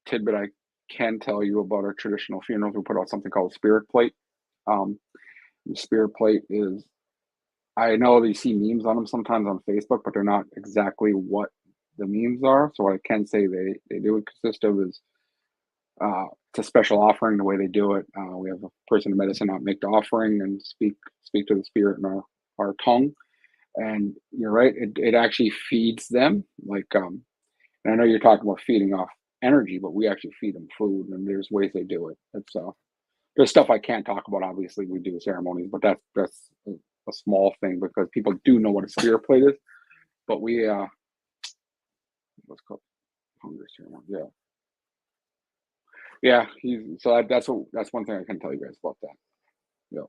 tidbit I can tell you about our traditional funerals, we put out something called spirit plate. Um, the spirit plate is, I know that you see memes on them sometimes on Facebook, but they're not exactly what the memes are. So what I can say they do consist of is it's a special offering. The way they do it, we have a person in medicine out make the offering and speak to the spirit in our tongue. And you're right, it actually feeds them. And I know you're talking about feeding off energy, but we actually feed them food, and there's ways they do it. It's there's stuff I can't talk about. Obviously, we do ceremonies, but that's a small thing because people do know what a spirit plate is. But we what's called hunger ceremony. Yeah, yeah. That's one thing I can tell you guys about that. Yeah,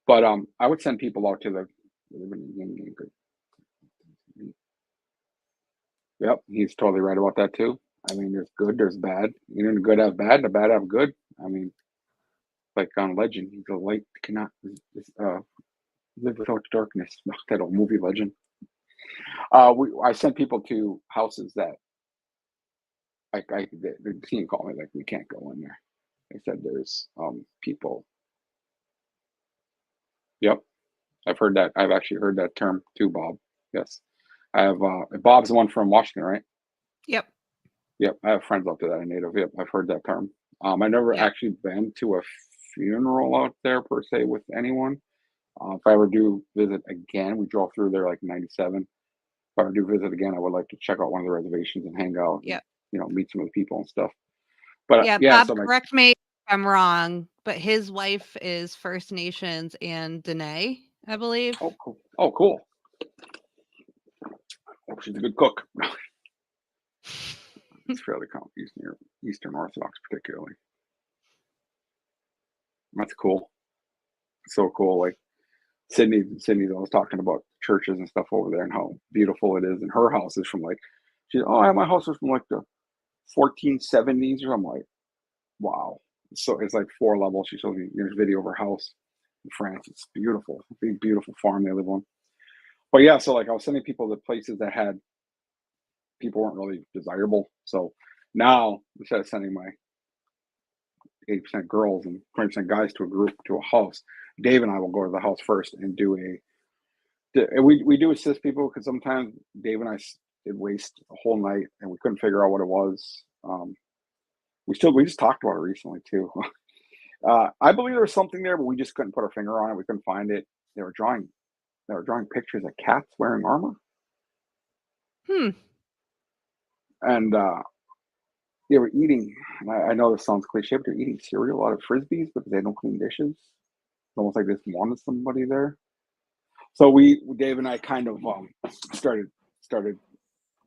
but I would send people out to the. Yep, he's totally right about that too. I mean, there's good, there's bad. You know, the good have bad, the bad have good. I mean, like on Legend, the light cannot live without darkness. That old movie Legend. I sent people to houses that the team called me like we can't go in there. They said there's people. Yep, I've heard that. I've actually heard that term too, Bob. Yes, I have. Bob's the one from Washington, right? Yep. Yep, I have friends out there that are native. Yep, I've heard that term. I never Yep. actually been to a funeral out there per se with anyone. If I ever do visit again, we drove through there like '97. If I ever do visit again, I would like to check out one of the reservations and hang out and Yep. meet some of the people and stuff. But Yeah, yeah, Bob, so my correct me if I'm wrong, but his wife is First Nations and Dene, I believe. oh cool. Oh, she's a good cook. It's fairly common Eastern Orthodox, particularly. That's cool. So cool. Like Sydney's always talking about churches and stuff over there and how beautiful it is. And her house is from like, my house was from like the 1470s. Or I'm like, wow. So it's like 4 levels. She showed me there's video of her house in France. It's beautiful, big beautiful farm they live on. But yeah, so like I was sending people to places that had people weren't really desirable. So now instead of sending my 80% girls and 20% guys to a group to a house, Dave and I will go to the house first and do we do assist people because sometimes Dave and I did waste a whole night and we couldn't figure out what it was. We just talked about it recently too. I believe there was something there, but we just couldn't put our finger on it. We couldn't find it. They were drawing pictures of cats wearing armor, Hmm. and they were eating. And I know this sounds cliche, but they're eating cereal out of frisbees because they don't clean dishes. It's almost like they just wanted somebody there. So Dave and I kind of started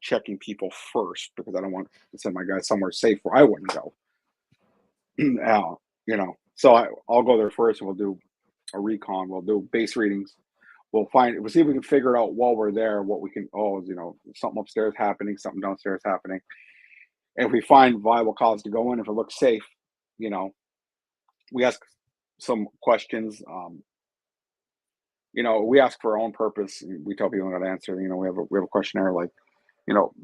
checking people first because I don't want to send my guys somewhere safe where I wouldn't go. So I'll go there first and we'll do a recon. We'll do base readings. We'll see if we can figure out while we're there what we can. Something upstairs happening, something downstairs happening. And if we find viable cause to go in, if it looks safe, you know, we ask some questions. We ask for our own purpose. We tell people not to answer. We have a questionnaire like, you know,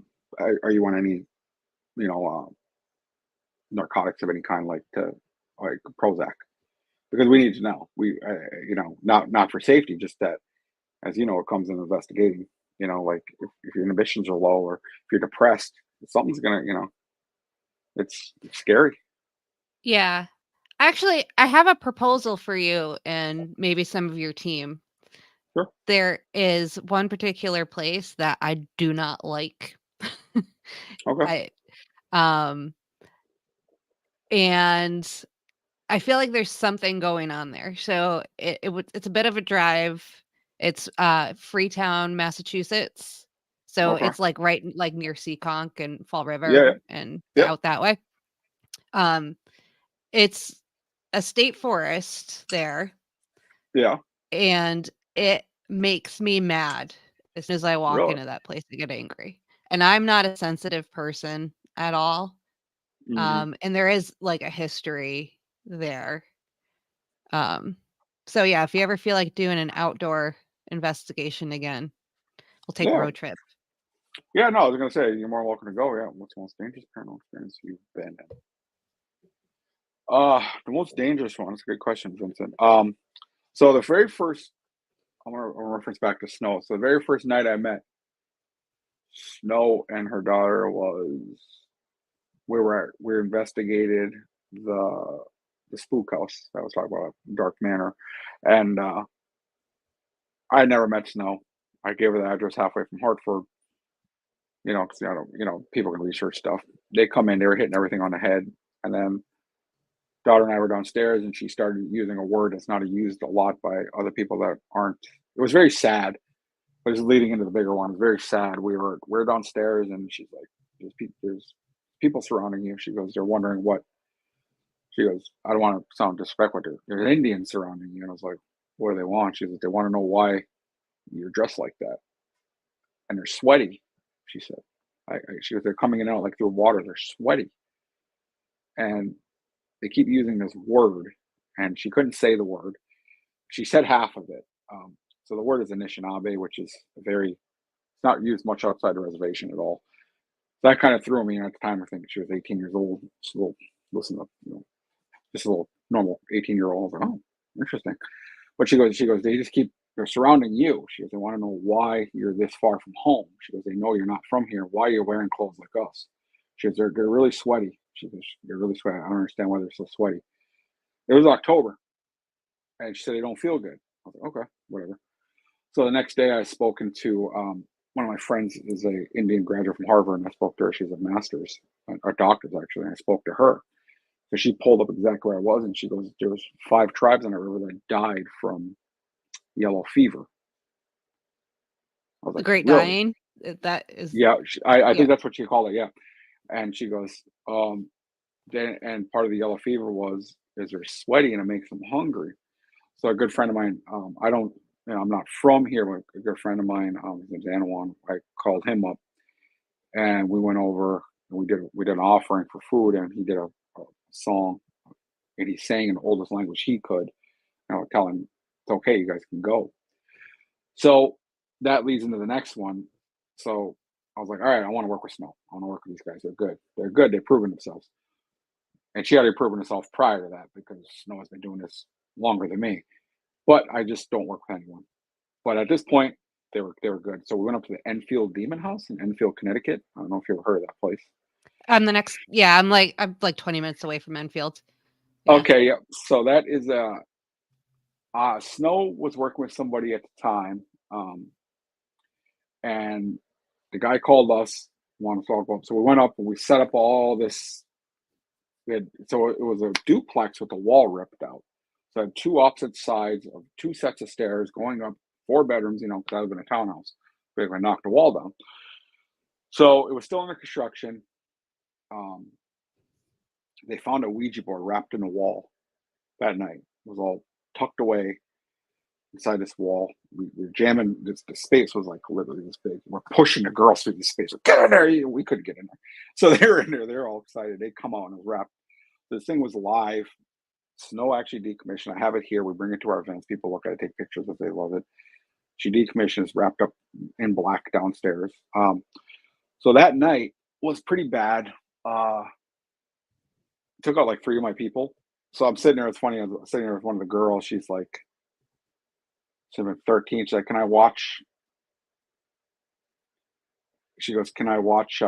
are you on any, you know, narcotics of any kind, like Prozac? Because we need to know. Not for safety, just that, as you know, it comes in investigating. Like if your inhibitions are low or if you're depressed, something's gonna, it's scary. Yeah. Actually, I have a proposal for you and maybe some of your team. Sure. There is one particular place that I do not like. Okay. I um and I feel like there's something going on there. So it's a bit of a drive. It's Freetown, Massachusetts. So Okay. it's like like near Seekonk and Fall Yeah. River and Yep. out that way. Um it's a state forest there, Yeah. and it makes me mad as soon as I walk Really. into that place. I get angry. And I'm not a sensitive person at all. Hmm. And there is like a history there. Um, so yeah, if you ever feel like doing an outdoor investigation again, we'll take a Yeah. road trip. Yeah. No, I was gonna say you're more welcome to go. Yeah. What's the most dangerous paranormal experience you've been in? The most dangerous one. That's a good question, Vincent. So the very first, I'm gonna reference back to Snow. So the very first night I met Snow and her daughter was we investigated the the spook house that I was talking about, Dark Manor, and I had never met Snow. I gave her the address halfway from Hartford, because people can research stuff. They come in, they were hitting everything on the head, and then daughter and I were downstairs, and she started using a word that's not used a lot by other people that aren't. It was very sad. It was leading into the bigger one. It was very sad. We're downstairs, and she's like, there's people surrounding you." She goes, "They're wondering what." She goes, "I don't want to sound disrespectful. There's Indians surrounding you." And I was like, "What do they want?" She said, "They want to know why you're dressed like that, and they're sweaty." She said, she goes, "They're coming in and out like through water. They're sweaty, and they keep using this word." And she couldn't say the word. She said half of it. So the word is Anishinaabe, which is it's not used much outside the reservation at all. So that kind of threw me. And at the time, I think she was 18 years old. Just a little, listen up, just a little normal 18-year-old. I was like, oh, interesting. But she goes, they just they're surrounding you. She goes, they want to know why you're this far from home. She goes, they know you're not from here. Why you're wearing clothes like us? She goes, they're really sweaty. She goes, they're really sweaty. I don't understand why they're so sweaty. It was October, and she said they don't feel good. I was like, okay, whatever. So the next day, I spoken to one of my friends is a Indian graduate from Harvard, and I spoke to her. She's a master's, a doctor's actually. And I spoke to her. So she pulled up exactly where I was, and she goes, "There was 5 tribes on the river that died from yellow fever." I was The like, Great "Really?" Dying, that is, Yeah, I yeah. think that's what she called it. Yeah, and she goes, then and part of the yellow fever is they're sweaty and it makes them hungry. So a good friend of mine, I don't, I'm not from here, but a good friend of mine, his name's Anawan. I called him up, and we went over and we did an offering for food, and he did a song, and he sang in the oldest language he could. And I would tell him, "It's okay, you guys can go." So that leads into the next one. So I was like, "All right, I want to work with Snow. I want to work with these guys. They're good. They're good. They've proven themselves." And she had already proven herself prior to that because Snow has been doing this longer than me. But I just don't work with anyone. But at this point, they were good. So we went up to the Enfield Demon House in Enfield, Connecticut. I don't know if you ever heard of that place. I'm like 20 minutes away from Enfield. Yeah. Okay, yeah. So that is Snow was working with somebody at the time, um, and the guy called us, wanted to talk about. So we went up and we set up all this. So it was a duplex with the wall ripped out. So I had 2 opposite sides of 2 sets of stairs going up, 4 bedrooms. Because I live in a townhouse. But I knocked the wall down. So it was still under construction. Um, they found a Ouija board wrapped in the wall that night. It was all tucked away inside this wall. We were jamming. The space was like literally this big. We're pushing the girls through the space. Like, get in there! We couldn't get in there. So they were in there. They're all excited. They come out and it was wrapped. This thing was live. Snow actually decommissioned. I have it here. We bring it to our events. People look at it, take pictures if they love it. She decommissioned. It's wrapped up in black downstairs. So that night was pretty bad. Took out like 3 of my people. So I'm sitting there. It's funny. I'm sitting there with one of the girls. She's been 13. She's like, "Can I watch?" She goes, "Can I watch?"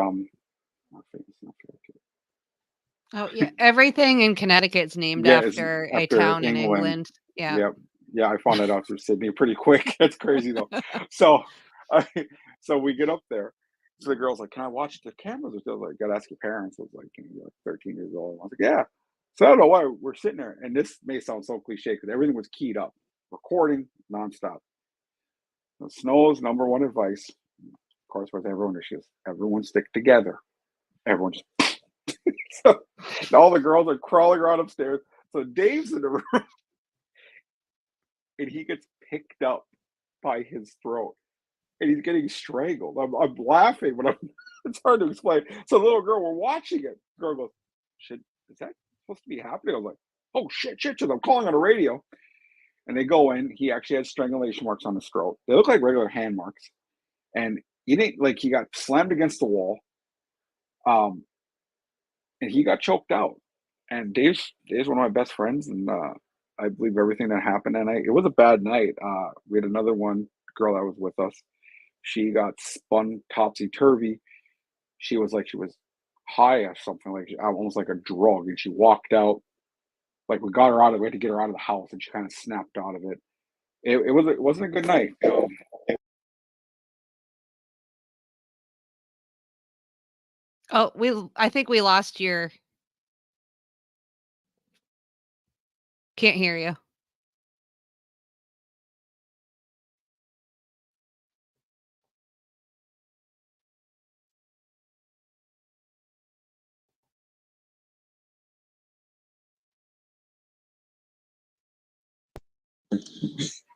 Oh, yeah. Everything in Connecticut's named Yeah, it's after a after town in England. England. Yeah. Yep. Yeah, I found that out through Sydney pretty quick. That's crazy though. So, I, so we get up there. So the girl's like, "Can I watch the cameras?" I was like, "Gotta ask your parents." I was like, "You're like 13 years old." I was like, "Yeah." So I don't know why we're sitting there, and this may sound so cliche because everything was keyed up, recording nonstop. The Snow's number one advice, of course, was everyone is just everyone stick together. Everyone just so all the girls are crawling around upstairs. So Dave's in the room and he gets picked up by his throat and he's getting strangled. I'm laughing, but I'm, it's hard to explain. So the little girl, we're watching it. The girl goes, "Shit, is that supposed to be happening?" I was like, "Oh shit, shit, shit!" I'm calling on the radio, and they go in. He actually had strangulation marks on his throat. They look like regular hand marks, and he didn't like he got slammed against the wall, um, and he got choked out. And Dave's one of my best friends, and I believe everything that happened that night. It was a bad night. We had another one girl that was with us. She got spun topsy turvy. She was like she was high or something, like almost like a drug, and she walked out. Like we got her out of, we had to get her out of the house, and she kind of snapped out of it. It wasn't a good night. Oh, I think we lost your can't hear you.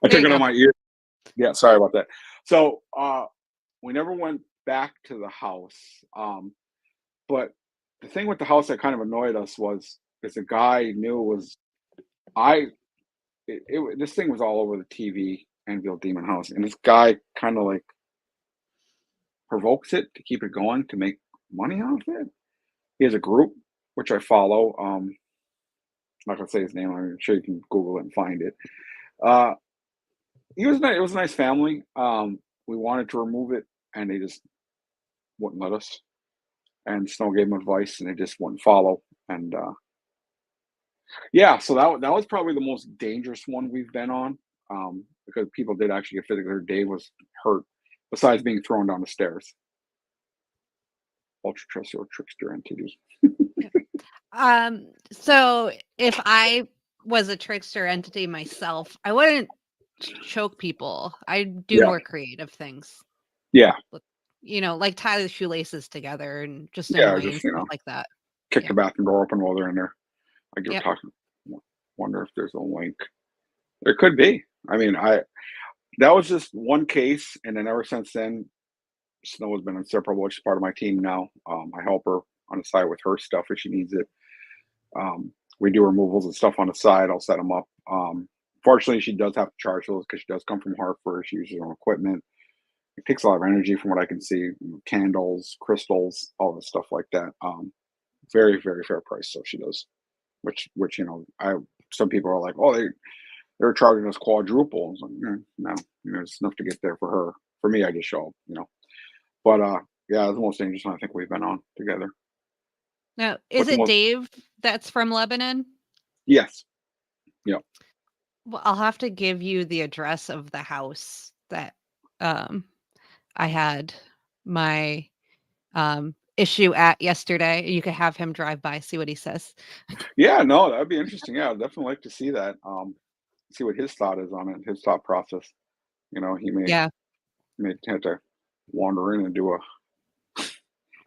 I There took you it on go. my ear. Yeah, sorry about that. So we never went back to the house. But the thing with the house that kind of annoyed us was is a guy knew it was I this thing was all over the TV, Anvil Demon House, and this guy kind of like provokes it to keep it going to make money off it. He has a group which I follow. I'm not gonna say his name. I'm sure you can Google it and find it. Uh, he was nice. It was a nice family. We wanted to remove it, and they just wouldn't let us. And Snow gave him advice, and they just wouldn't follow. And yeah, so that was probably the most dangerous one we've been on, because people did actually get physically hurt. Dave was hurt, besides being thrown down the stairs. Ultra terrestrial trickster entity. Yeah. So if I was a trickster entity myself, I wouldn't choke people. I'd do Yeah, more creative things. yeah, Look, like tie the shoelaces together and just yeah. annoying Just stuff like that. kick the Yeah. bathroom door open while they're in there. Like you're Yep. talking. Wonder if there's a link. There could be. I mean, I that was just one case, and then ever since then, Snow has been inseparable. She's part of my team now. I help her on the side with her stuff if she needs it. We do removals and stuff on the side. I'll set them up. Fortunately, she does have to charge those because she does come from Hartford. She uses her own equipment. It takes a lot of energy from what I can see. Candles, crystals, all this stuff like that. Very, very fair price. So she does, which I some people are like, oh, they're charging us quadruple. I was like, no, it's enough to get there for her. For me, I just show up. But yeah, it's the most dangerous one I think we've been on together. Now, is What's the it most? Dave that's from Lebanon? Yes. Yeah. Well, I'll have to give you the address of the house that um I had my issue at yesterday. You could have him drive by, see what he says. Yeah. No, that'd be interesting. Yeah, I'd definitely like to see that. See what his thought is on it, his thought process. He Yeah. may have to wander in and do a.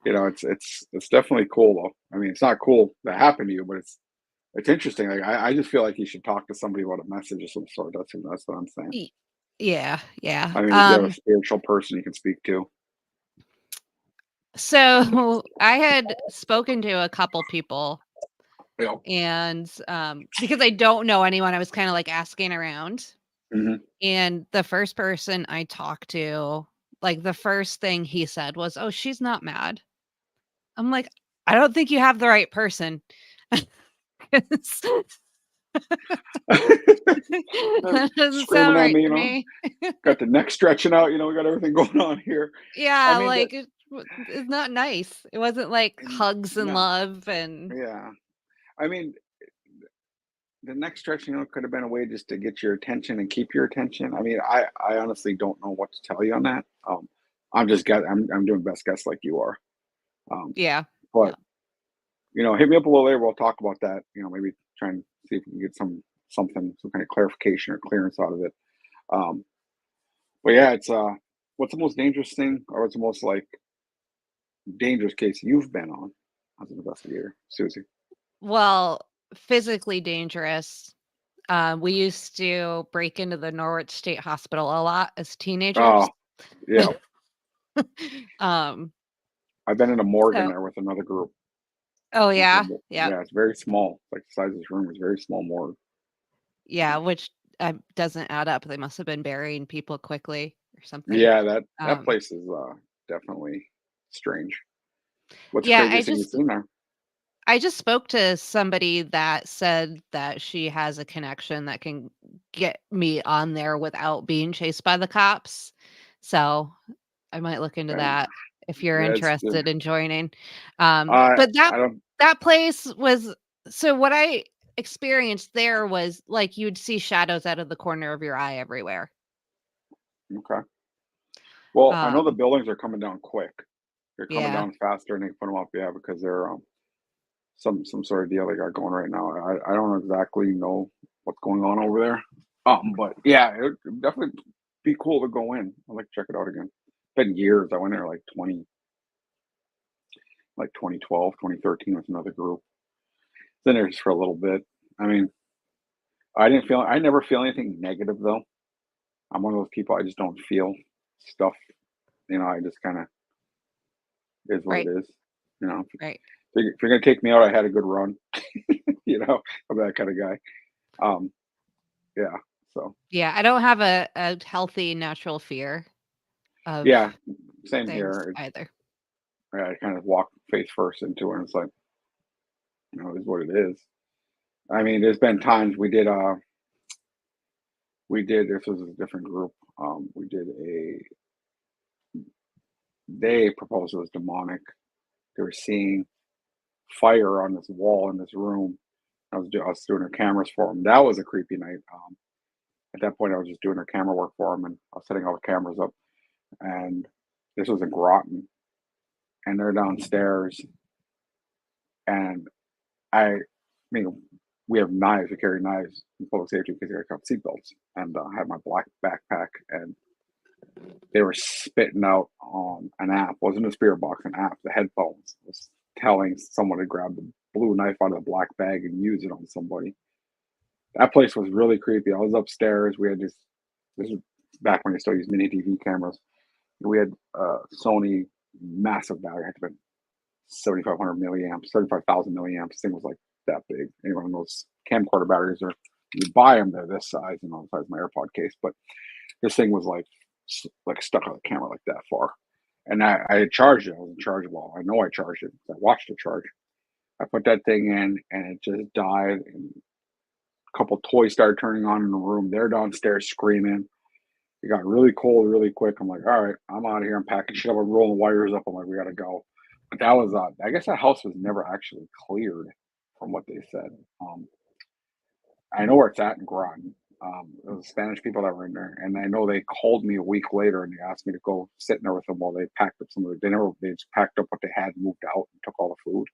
It's definitely cool though. I mean, it's not cool that happened to you, but it's interesting. Like I just feel like you should talk to somebody about a message of some sort. That's what I'm saying. Y- Yeah, yeah. I mean, if you have a spiritual person you can speak to. So I had spoken to a couple people Yeah. and because I don't know anyone, I was kind of like asking around. Hmm. And the first person I talked to, like the first thing he said was, "Oh, she's not mad." I'm like, "I don't think you have the right person." That doesn't sound Screaming at right me, to me. got the neck stretching out. We got everything going on here. I Yeah, mean, like, it's not nice. It wasn't like hugs and no, love and yeah. I mean, the neck stretching out could have been a way just to get your attention and keep your attention. I mean, I honestly don't know what to tell you on that. I'm just I'm doing best guess like you are. Um, yeah, but yeah. hit me up a little later. We'll talk about that. Maybe try and see if we can get some kind of clarification or clearance out of it. Um, but yeah, it's what's the most dangerous thing, or what's the most like dangerous case you've been on as an investigator, Susie? Well, physically dangerous. We used to break into the Norwich State Hospital a lot as Oh, teenagers. yeah. um, I've been in a morgue in so there with another group. oh, It's a yeah? Yep. Yeah, it's very small. Like the size of this room is very small morgue. Yeah, Um, which, doesn't add up. They must have been burying people quickly or something. yeah, that Um, place is definitely strange. What's the yeah, craziest thing you've seen there? I just spoke to somebody that said that she has a connection that can get me on there without being chased by the cops. So, I might look into Dang. that if you're Yeah, it's interested in joining. But I don't. that place was so what I experienced there was, like, you'd see shadows out of the corner of your eye everywhere. Okay. Well, I know the Um, buildings are coming down quick. They're coming yeah, down faster, and they put them up, yeah, because they're some sort of deal they got going right now. I don't exactly know what's going on over there. But yeah, it would definitely be cool to go in. I'd like to check it out again. Been years. I went there like 2012, 2013 with another group. Been there just for a little bit. I mean, I never feel anything negative though. I'm one of those people. I just don't feel stuff. I just kind of is what it right, is. You know, right. if you're gonna take me out, I had a good run. I'm that kind of guy. Um, yeah. So Yeah, I don't have a healthy natural fear of yeah, same things here. either. I kind of walk face first into it, and it's like, it's what it is. I mean, there's been times we did this was a different group. We did they proposed it was demonic. They were seeing fire on this wall in this room. I was doing their cameras for them. That was a creepy night. At that point, I was just doing their camera work for them, and I was setting all the cameras up. And this was in Groton, and they're downstairs, and I mean, we have knives. We carry knives in public safety because I got seatbelts, and I had my black backpack, and they were spitting out an app. It wasn't a spirit box, an app. The headphones was telling someone to grab the blue knife out of the black bag and use it on somebody. That place was really creepy. I was upstairs. We had this. This was back when you still used mini DV cameras. We had Sony massive battery. It had to be 7,500 milliamps, 75,000 milliamps. This thing was like that big. Anyone knows camcorder batteries are, you buy them, they're this size, the size of my AirPod case. But this thing was like stuck on the camera like that far. And I had charged it. I was in charge. Well, I know I charged it. I watched it charge. I put that thing in and it just died. And a couple toys started turning on in the room. They're downstairs screaming. It got really cold really quick. I'm like, all right, I'm out of here. I'm packing shit up. I'm rolling wires up. I'm like, we gotta go. But that was I guess that house was never actually cleared from what they said. Um, I know where it's at in Groton. It was Spanish people that were in there, and I know they called me a week later and they asked me to go sit in there with them while they packed up some of the dinner. They just packed up what they had, and moved out, and took all the food.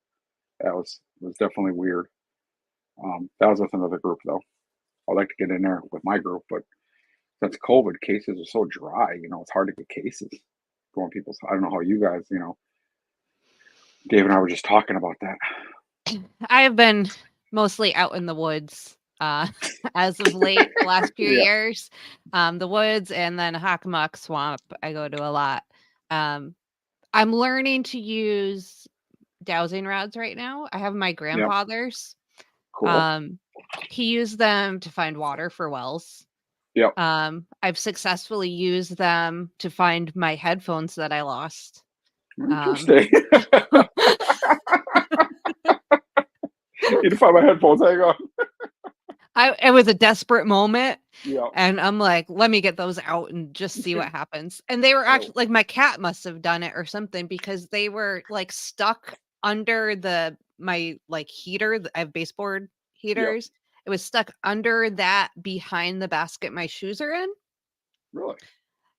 That was definitely weird. That was with another group though. I'd like to get in there with my group, but since COVID, cases are so dry. It's hard to get cases going people's. I don't know how you guys. Dave and I were just talking about that. I have been mostly out in the woods, as of late, the last few Yeah. years. The woods and then Hockomock Swamp I go to a lot. Um, I'm learning to use dowsing rods right now. I have my Yep. grandfather's. Cool. Um, he used them to find water for wells. Yep. I've successfully used them to find my headphones that I lost. Um, Interesting. You can find my headphones. Hang on. it was a desperate moment, Yeah. and I'm like, "Let me get those out and just see what happens." And they were actually Oh, like, my cat must have done it or something because they were, like, stuck under my, like, heater. I have baseboard yep. heaters. It was stuck under that behind the basket my shoes are in. Really?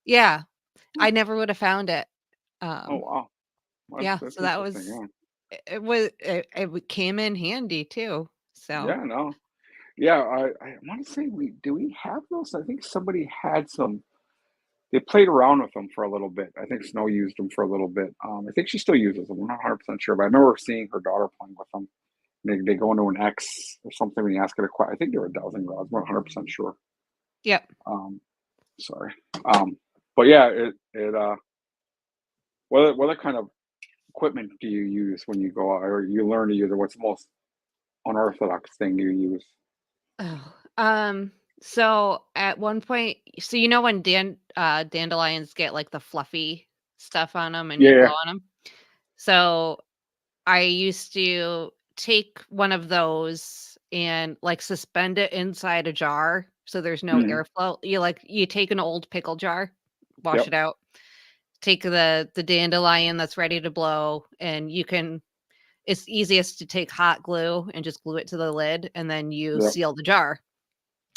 Yeah, Hmm. I never would have found it. Oh Um, wow. That's yeah, that's so that interesting. was Yeah. it came in handy too, so Yeah, no. Yeah, I wanna say we have those? I think somebody had some. They played around with them for a little bit. I think Snow used them for a little bit. I think she still uses them. I'm not 100% sure, but I remember seeing her daughter playing with them. They go into an X or something when you ask it a question. I think they were dowsing rods. I'm not 100% sure. yep. Um, sorry. But yeah, what kind of equipment do you use when you go out, or you learn to use, or what's the most unorthodox thing you use? Oh, so at one point, so you know when dandelions get, like, the fluffy stuff on them and Yeah, you blow yeah. on them. So I used to take one of those and, like, suspend it inside a jar so there's no Mhm. airflow. You take an old pickle jar, wash Yep, it out, take the dandelion that's ready to blow, and you can it's easiest to take hot glue and just glue it to the lid, and then you yep. seal the jar.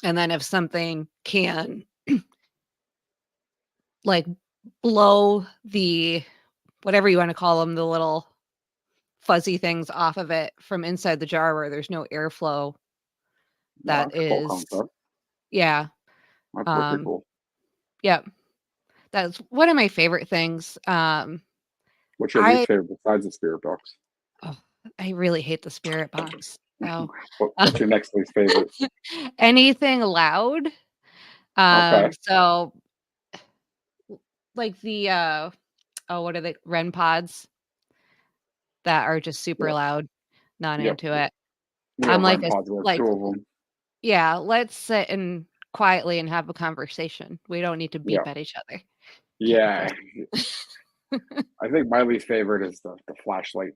And then if something can, like, blow the whatever you wanna call them, the little fuzzy things off of it from inside the jar where there's no airflow, Wow, that that's a cool is concept. yeah, That's wicked um, cool. yep. That's one of my favorite things. What's your I least favorite besides the spirit box? oh, I really hate the spirit box, so, What's your next least favorite? anything loud, Okay. so, like oh, what are they? REM pods that are just super Yep, loud, not yep. into it. We I'm have like REM a pods. We have like, two of them. yeah, let's sit and quietly and have a conversation. We don't need to Yeah, beep at each other. Get me yeah. close. I think my least favorite is the flashlight.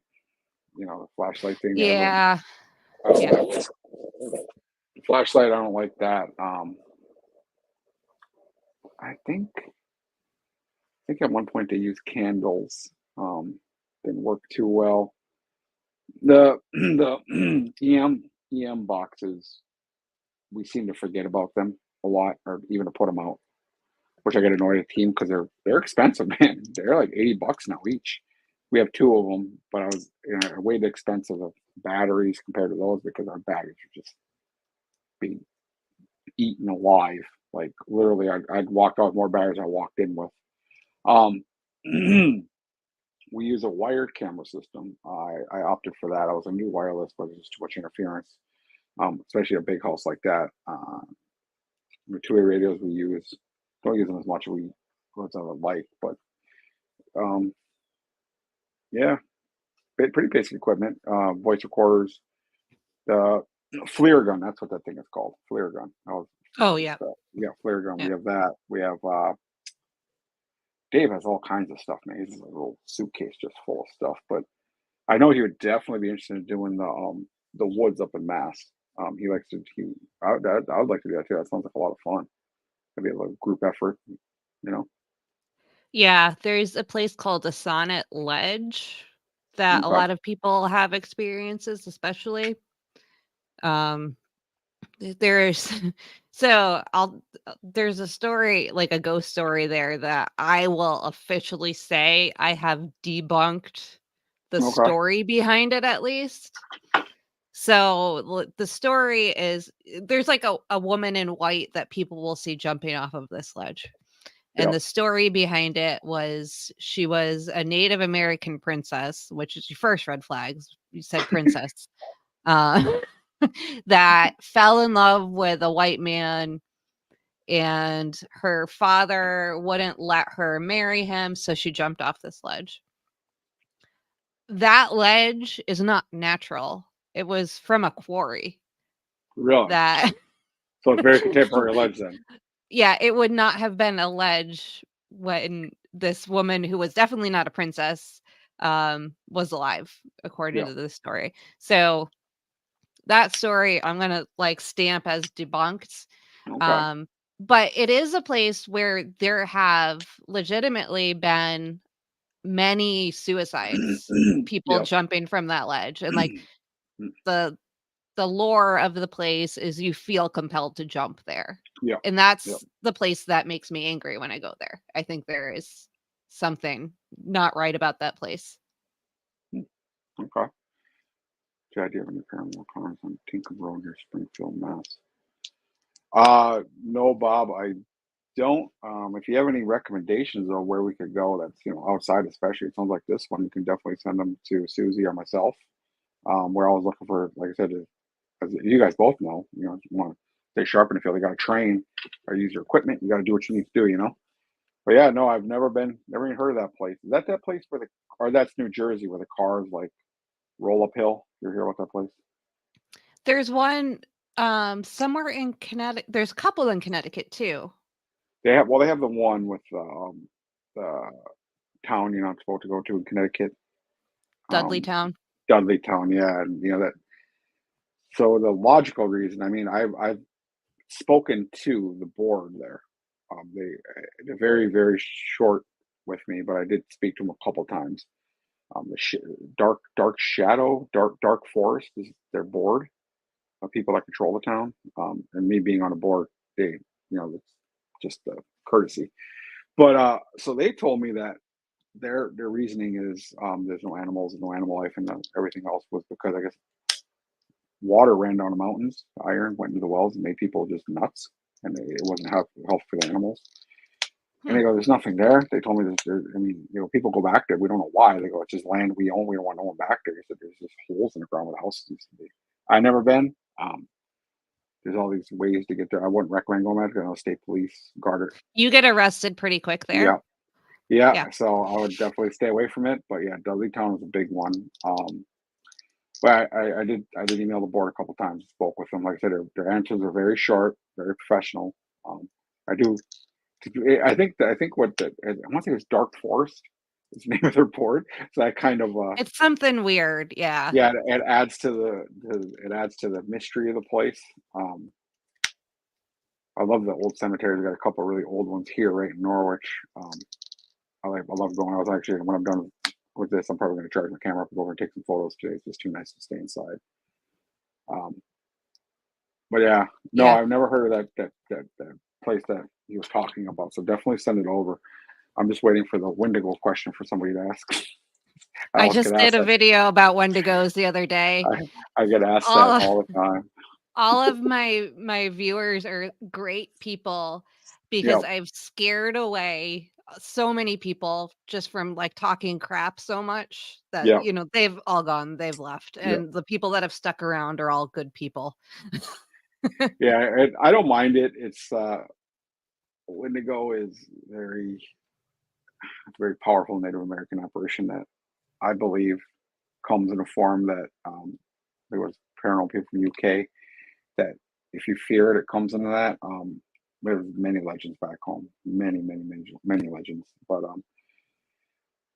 The flashlight thing. Yeah, I don't yeah. like the flashlight. I don't like that. I think at one point they used candles. Didn't work too well. The EM boxes, we seem to forget about them a lot, or even to put them out, which I get annoyed at team because they're expensive, man. They're like $80 now each. We have two of them, but I weighed the expense of the batteries compared to those because our batteries are just being eaten alive. Like literally, I'd walked out with more batteries I walked in with. Um, we use a wired camera system. I opted for that. I was a new wireless, but there's just too much interference, especially a big house like that. The two-way radios we use don't use them as much as I would like, but um, yeah, pretty basic equipment. Voice recorders, the FLIR gun. That's what that thing is called. FLIR gun. Oh, yeah, Yeah, FLIR gun. We yeah. have that. We have Dave has all kinds of stuff, man. He's a little suitcase just full of stuff. But I know he would definitely be interested in doing the woods up in Mass. He likes to. I would like to do that too. That sounds like a lot of fun. Maybe a little group effort. You know. Yeah, there's a place called the Sonnet Ledge that a Okay. lot of people have experiences, especially. Um, there's there's a story, like a ghost story there that I will officially say I have debunked the Okay. story behind it at least. So, the story is there's like a woman in white that people will see jumping off of this ledge. And Yep. the story behind it was she was a Native American princess, which is your first red flags. You said princess. Uh, that fell in love with a white man, and her father wouldn't let her marry him, so she jumped off this ledge. That ledge is not natural. It was from a quarry Really. that So it's very contemporary ledge then. yeah, it would not have been a ledge when this woman, who was definitely not a princess, was alive, according Yeah. to the story. So that story I'm gonna like stamp as debunked. Okay. Um, but it is a place where there have legitimately been many suicides, people Yep. jumping from that ledge, and like the the lore of the place is you feel compelled to jump there. Yep. And Yep. that's the place that makes me angry when I go there. I think there is something not right about that place. Okay. The idea of any paranormal cars on Tinkham Road near Springfield, Mass. No, Bob, I don't. If you have any recommendations of where we could go, that's outside, especially. It sounds like this one. You can definitely send them to Susie or myself. We're always looking for, like I said, as you guys both know, if you want to stay sharp in the field, you got to train or use your equipment. You got to do what you need to do. But yeah, no, I've never even heard of that place. Is that place where or that's New Jersey where the cars like roll uphill? You hear about that place? There's one, somewhere in Connecticut. There's a couple in Connecticut too. They have the one with the town you're not supposed to go to in Connecticut, um, Dudleytown. Dudleytown. Yeah, and that. So the logical reason, I mean, I've spoken to the board there. They're very very short with me, but I did speak to them a couple times. The dark shadow, dark forest is their board of people that control the town. And me being on a board, it's just a courtesy. But so they told me that their reasoning is there's no animals, no animal life, and everything else was because I guess water ran down the mountains, iron went into the wells, and made people just nuts, and it wasn't health for the animals. And Hmm. they go, "There's nothing there." They told me this. I mean, people go back there. We don't know why. They go, "It's just land we own. We don't want no one back there." He said, "There's just holes in the ground where the houses used to be." I never been. There's all these ways to get there. I wouldn't recommend going back there. I know state police guard it. You get arrested pretty quick there. Yeah, yeah. Yeah. So I would definitely stay away from it. But yeah, Dudleytown is a big one. But I did email the board a couple times. Spoke with them. Like I said, their answers are very short, very professional. I do. I think I want to say it was Dark Forest is the name of their board. So that kind of It's something weird, yeah. yeah, it adds to it adds to the mystery of the place. Um, I love the old cemeteries. We got a couple of really old ones here, right in Norwich. I love going. I was actually when I'm done with this, I'm probably going to charge my camera up and go over and take some photos today. It's just too nice to stay inside. Um, but yeah, no, Yeah. I've never heard of that place that he was talking about. So definitely send it over. I'm just waiting for the Wendigo question for somebody to ask. I I always get just did asked a that. video about Wendigos the other day. I I get asked that All all the time. all of my viewers are great people because Yep, I've scared away so many people just from, like, talking crap so much that, yep, they've all gone, they've left, yep. and the people that have stuck around are all good people. Yeah, I don't mind it. Wendigo is very powerful Native American apparition that I believe comes in a form that there was paranormal people from UK that if you fear it, it comes into that. There's many legends back home, many legends. But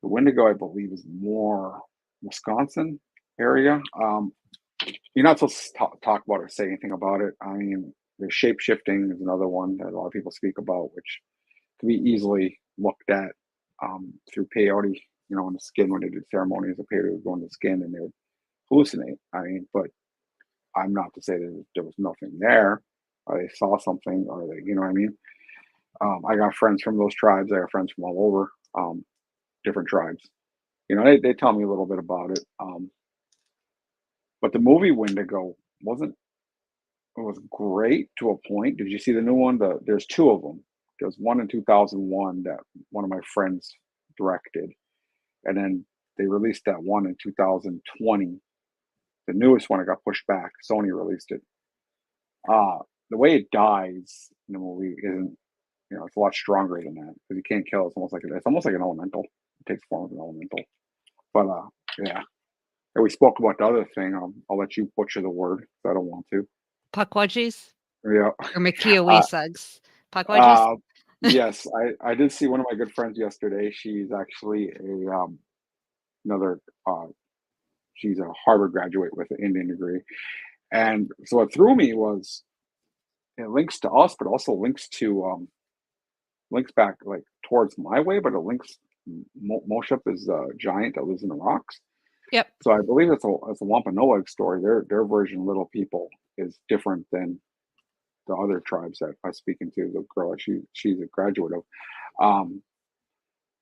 the Wendigo, I believe, is more Wisconsin area. You're not supposed to talk about it or say anything about it. I mean, the shape shifting is another one that a lot of people speak about, which can be easily looked at through peyote, in the skin when they did ceremonies. The peyote would go in the skin and they would hallucinate. I mean, but I'm not to say that there was nothing there, or they saw something, or you know what I mean. I got friends from those tribes. I got friends from all over different tribes. They tell me a little bit about it. But the movie Wendigo wasn't. It was great to a point. Did you see the new one? There's two of them. There's one in 2001 that one of my friends directed, and then they released that one in 2020. The newest one, it got pushed back. Sony released it. The way it dies in the movie isn't, it's a lot stronger than that because you can't kill. It's almost like an elemental. It takes form of an elemental. But yeah. And we spoke about the other thing. I'll let you butcher the word 'cause I don't want to. Puckwudgies Yeah. or Uh, Makiaweesugs? Puckwudgies? uh, yes, I did see one of my good friends yesterday. She's actually another she's a Harvard graduate with an Indian degree. And so what threw me was it links to us, but also links back like towards my way, but it links Moshep is a giant that lives in the rocks. Yep. So I believe it's a Wampanoag story. Their version, Little People, is different than the other tribes that I was speaking to. The girl she's a graduate of. Um,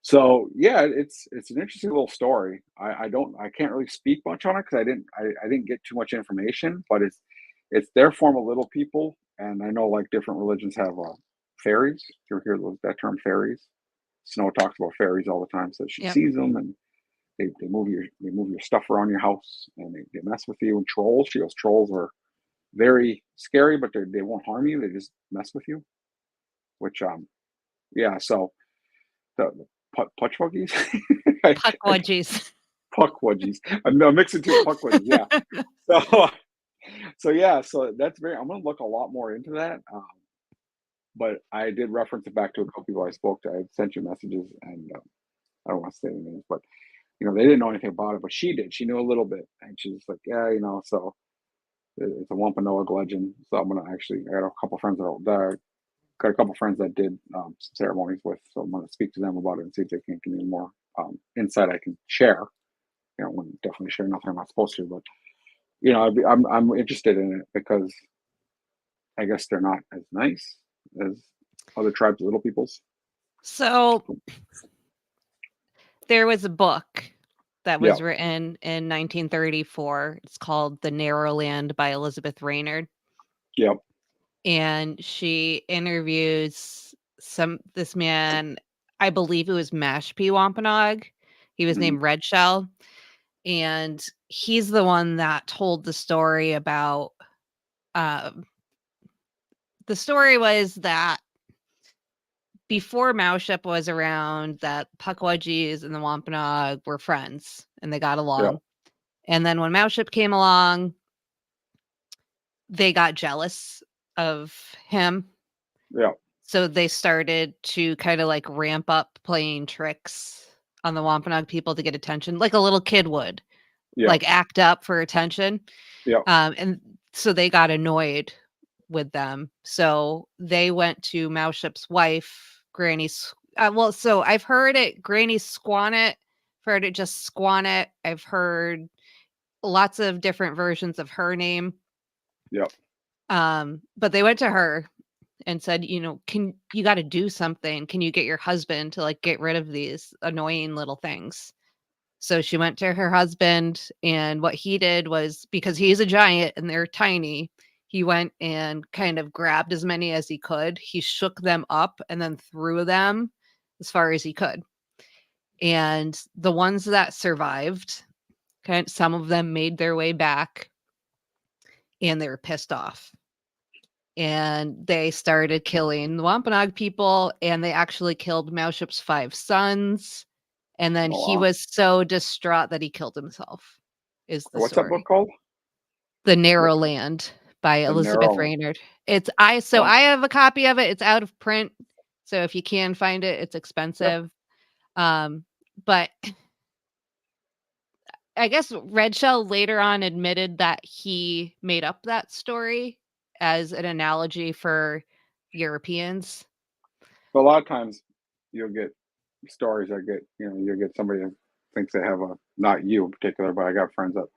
So yeah, it's an interesting little story. I can't really speak much on it because I didn't get too much information, but it's their form of little people, and I know like different religions have fairies. You ever hear that term fairies? Snow talks about fairies all the time, says she Yep. sees them, and they move your stuff around your house, and they mess with you. And trolls, she goes, trolls are very scary, but they won't harm you. They just mess with you. Which yeah, so the Putchwuggies, I Puckwudgies. Puckwudgies. I'm mixing two Puckwudgies. Yeah. So so yeah, so that's very. I'm gonna look a lot more into that. But I did reference it back to a couple people I spoke to. I had sent you messages, and I don't want to say any names, but they didn't know anything about it, but she did. She knew a little bit, and she's like, yeah, so it's a Wampanoag legend. So I'm gonna actually. I got a couple friends that got a couple friends that did some ceremonies with, so I'm gonna speak to them about it and see if they can give me more insight I can share. I wouldn't definitely share nothing I'm not supposed to, but I'm interested in it because I guess they're not as nice as other tribes, little peoples. So there was a book that Yeah, was written in 1934. It's called The Narrow Land by Elizabeth Reynard. yeah, And she interviews this man, I believe it was Mashpee Wampanoag. He was mhm, named Red Shell, and he's the one that told the story about, um the story was that before Mauship was around, that Pukwudgies and the Wampanoag were friends, and they got yeah, along. And then when Mauship came along, they got jealous of him. yeah, So they started to kinda, like, ramp up playing tricks on the Wampanoag people to get attention, like a little kid would, yeah, like, act up for attention, yeah, and so they got annoyed with them. So they went to Mauship's wife, so I've heard it Granny Squannet, I've heard it just Squannet, I've heard lots of different versions of her name, yeah. but they went to her and said, "Can you gotta do something. Can you get your husband to, like, get rid of these annoying little things?" So she went to her husband, and what he did was, because he's a giant and they're tiny, he went and kind of grabbed as many as he could. He shook them up and then threw them as far as he could. And the ones that survived, some of them made their way back, and they were pissed off. And they started killing the Wampanoag people, and they actually killed Mauship's 5 sons, and then Oh he wow. was so distraught that he killed himself, is the What's that book story. called? The Narrow What Land by the Elizabeth narrow? Reynard. I Oh, have a copy of it, it's out of print, so if you can find it, it's yeah. expensive, but I guess Red Shell later on admitted that he made up that story as an analogy for Europeans. But a lot of times you'll get stories that get you'll get somebody that thinks they have a not you in particular, but I got friends that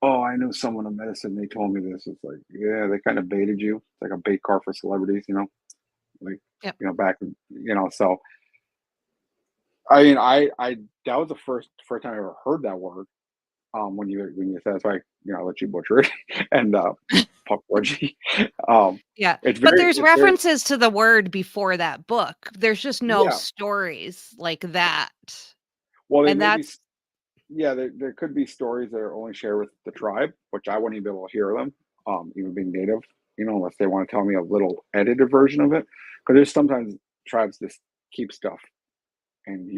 oh, I knew someone in medicine. They told me this. It's like, yeah, they kind of baited you. It's like a bait car for celebrities, like, Yep. back, so I mean, I that was the first time I ever heard that word. When you said it's like, I'll let you butcher it and puck orgy. Um, Yeah, but there's it's very, references to the word before that book. There's just no yeah. stories like that, Well, they and may be, that's yeah, there could be stories that are only shared with the tribe, which I wouldn't even be able to hear them, even being native, unless they want to tell me a little edited version of it. Because there's sometimes tribes just keep stuff, and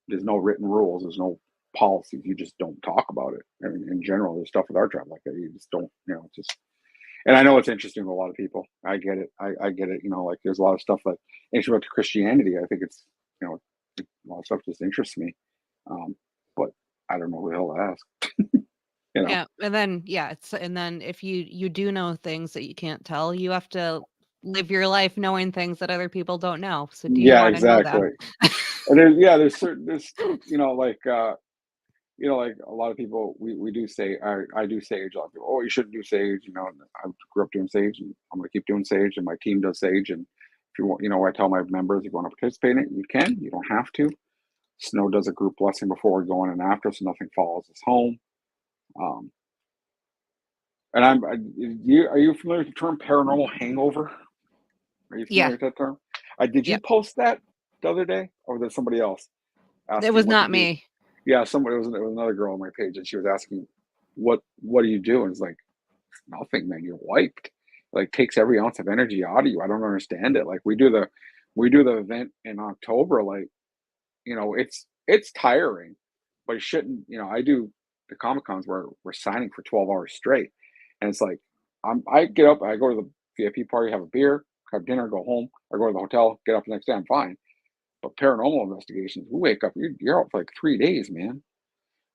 there's no written rules, there's no policies, you just don't talk about it. I mean, in general, there's stuff with our tribe like that, you just don't, just. And I know it's interesting to a lot of people. I get it. I get it. Like there's a lot of stuff like interesting about Christianity. I think it's, a lot of stuff just interests me. But I don't know who the hell to ask. You know. yeah, and then if you do know things that you can't tell, you have to live your life knowing things that other people don't know. So do you Yeah, wanna know them? exactly. And there's certain there's like a lot of people we do say I do sage. A lot of people, oh, you shouldn't do sage. And I grew up doing sage, and I'm going to keep doing sage, and my team does sage. And if you want, I tell my members if you want to participate in it, you can. You don't have to. Snow does a group blessing before we go in and after, so nothing follows us home. Um, and are you familiar with the term paranormal hangover? Are you Yeah. familiar with that term? Did you Yep. post that the other day, or was it somebody else It asking was what to not do? me. Yeah, it was another girl on my page, and she was asking, what do you do?" And it's like, "Nothing, man. You're wiped. Like takes every ounce of energy out of you. I don't understand it. Like we do the event in October. Like it's tiring, but it shouldn't. I do the Comic Cons where we're signing for 12 hours straight, and it's like I get up, I go to the VIP party, have a beer, have dinner, go home, or go to the hotel, get up the next day, I'm fine. But paranormal investigations, we wake up, you're out for like 3 days, man.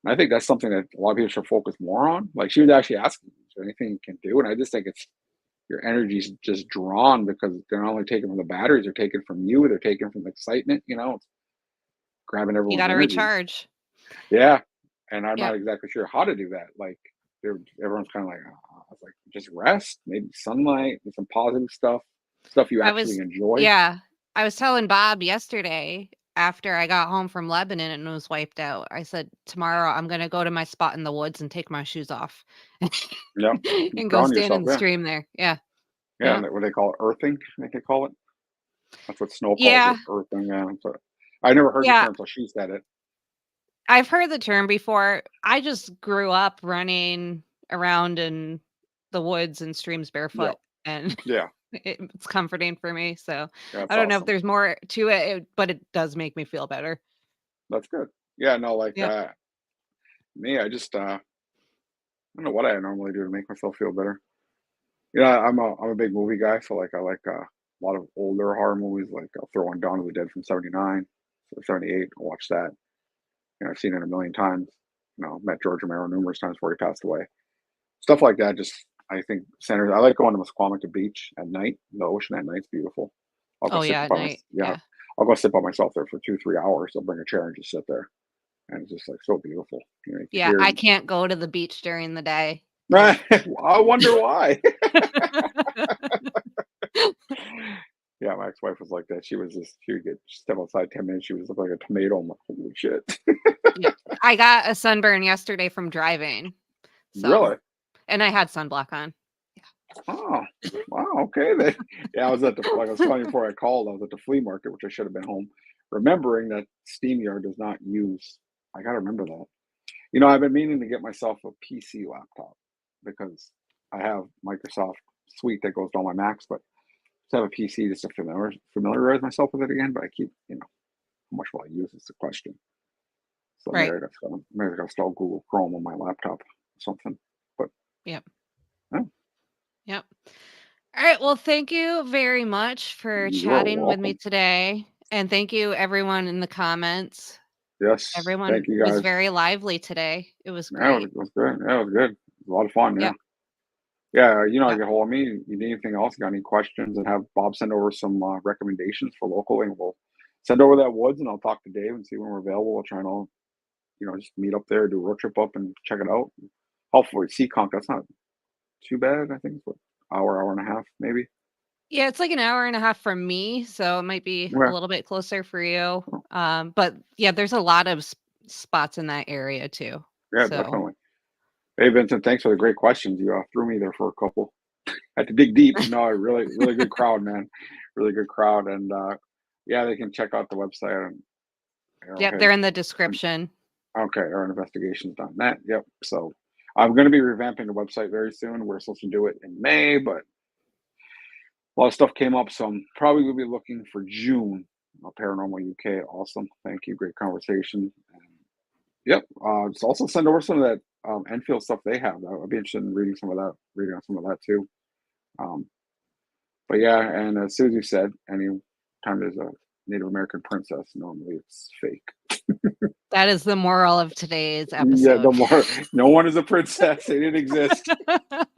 And I think that's something that a lot of people should focus more on. Like she was actually asking, is there anything you can do? And I just think it's your energy's just drawn because they're not only taking from the batteries, they're taking from you, they're taking from the excitement, it's grabbing You everyone's got to energy. recharge. Yeah. And I'm not Yep. exactly sure how to do that. Like everyone's kind of like, I was like, just rest, maybe sunlight, and some positive stuff you I actually was enjoy. yeah, I was telling Bob yesterday after I got home from Lebanon and was wiped out. I said, "Tomorrow I'm gonna go to my spot in the woods and take my shoes off Yep. and go Ground stand in yourself. the Yeah. stream there." Yeah. Yeah. Yeah. And what they call it, earthing, I think they call it. That's what Snow calls Yeah. it, earthing. Yeah. So I never heard the Yeah. term until she said it. I've heard the term before. I just grew up running around in the woods and streams Yeah. barefoot, and Yeah. it's comforting for me, so I That's don't know if awesome. there's more to but it does make me feel better. That's good. Yeah. No, like Yep. me, I don't know what I normally do to make myself feel better. I'm a big movie guy, so like I like a lot of older horror movies. Like I'll throw on Dawn of the Dead from '79, or '78. I'll watch that. I've seen it a million times. Met George Romero numerous times before he passed away. Stuff like that. Just I think centers. I like going to Musqueamish Beach at night. The ocean at night's beautiful. I'll go Oh, sit yeah, at by my night. yeah. Yeah. I'll go sit by myself there for 2 3 hours. I'll bring a chair and just sit there, and it's just like so beautiful. You can Yeah, hear. I can't go to the beach during the day because I wonder why. Yeah, my ex-wife was like that. She would get step outside 10 minutes. She was look like a tomato. I'm like, holy shit. Yeah. I got a sunburn yesterday from driving, so Really? and I had sunblock on. Oh, wow. Okay then. Yeah, I was like I was telling you before I called. I was at the flea market, which I should have been home, remembering that SteamYard does not use. I got to remember that. I've been meaning to get myself a PC laptop because I have Microsoft Suite that goes to all my Macs, but to have a PC just to familiarize myself with it again. But I keep, how much will I use is the question. So Right. maybe I got to install Google Chrome on my laptop or something. But Yep. yeah, Yep. Alright, well, thank you very much for you're chatting with me welcome. today, and thank you everyone in the comments. Yes, Everyone thank you was guys. very lively today. It was Yeah, great. it was good. Yeah, it was good. It was a lot of fun. Yeah. Yep. Yeah, Yep. get hold of me. You need anything else? Got any questions? And have Bob send over some recommendations for local, and we'll send over that woods, and I'll talk to Dave and see when we're available. We'll try and all, just meet up there, do a road trip up, and check it out. Hopefully, Seekonk. That's not too bad. I think it's what, hour and a half, maybe. Yeah, it's like an hour and a half from me, so it might be a Yeah, little bit closer for you. But yeah, there's a lot of spots in that area too. yeah, So, definitely. Hey, Vincent, thanks for the great questions. You threw me there for a couple. I had to dig deep. No, a really, really good crowd, man. Really good crowd, and yeah, they can check out the website on yep, Arrowhead. they're in the description. Okay, Investigations.net. Yep. So I'm going to be revamping the website very soon. We're supposed to do it in May, but a lot of stuff came up, so I'm probably going to be looking for June. Paranormal UK. Awesome. Thank you. Great conversation. And, yep. Just also send over some of that Enfield stuff they have. I'd be interested in reading on some of that too. Um, but yeah, and as Susie said, any time there's a Native American princess, normally it's fake. That is the moral of today's Yeah, episode. no one is a princess. They didn't exist.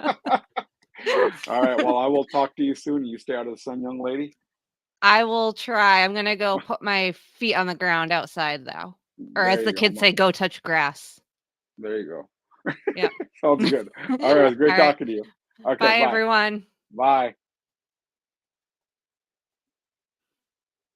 All right. Well, I will talk to you soon. You stay out of the sun, young lady. I will try. I'm gonna go put my feet on the ground outside though. Or as There the you go. kids say, go touch grass. There you go. Yep. Sounds good. All right. It was All great right. talking to you. Okay. Bye Bye. everyone. Bye.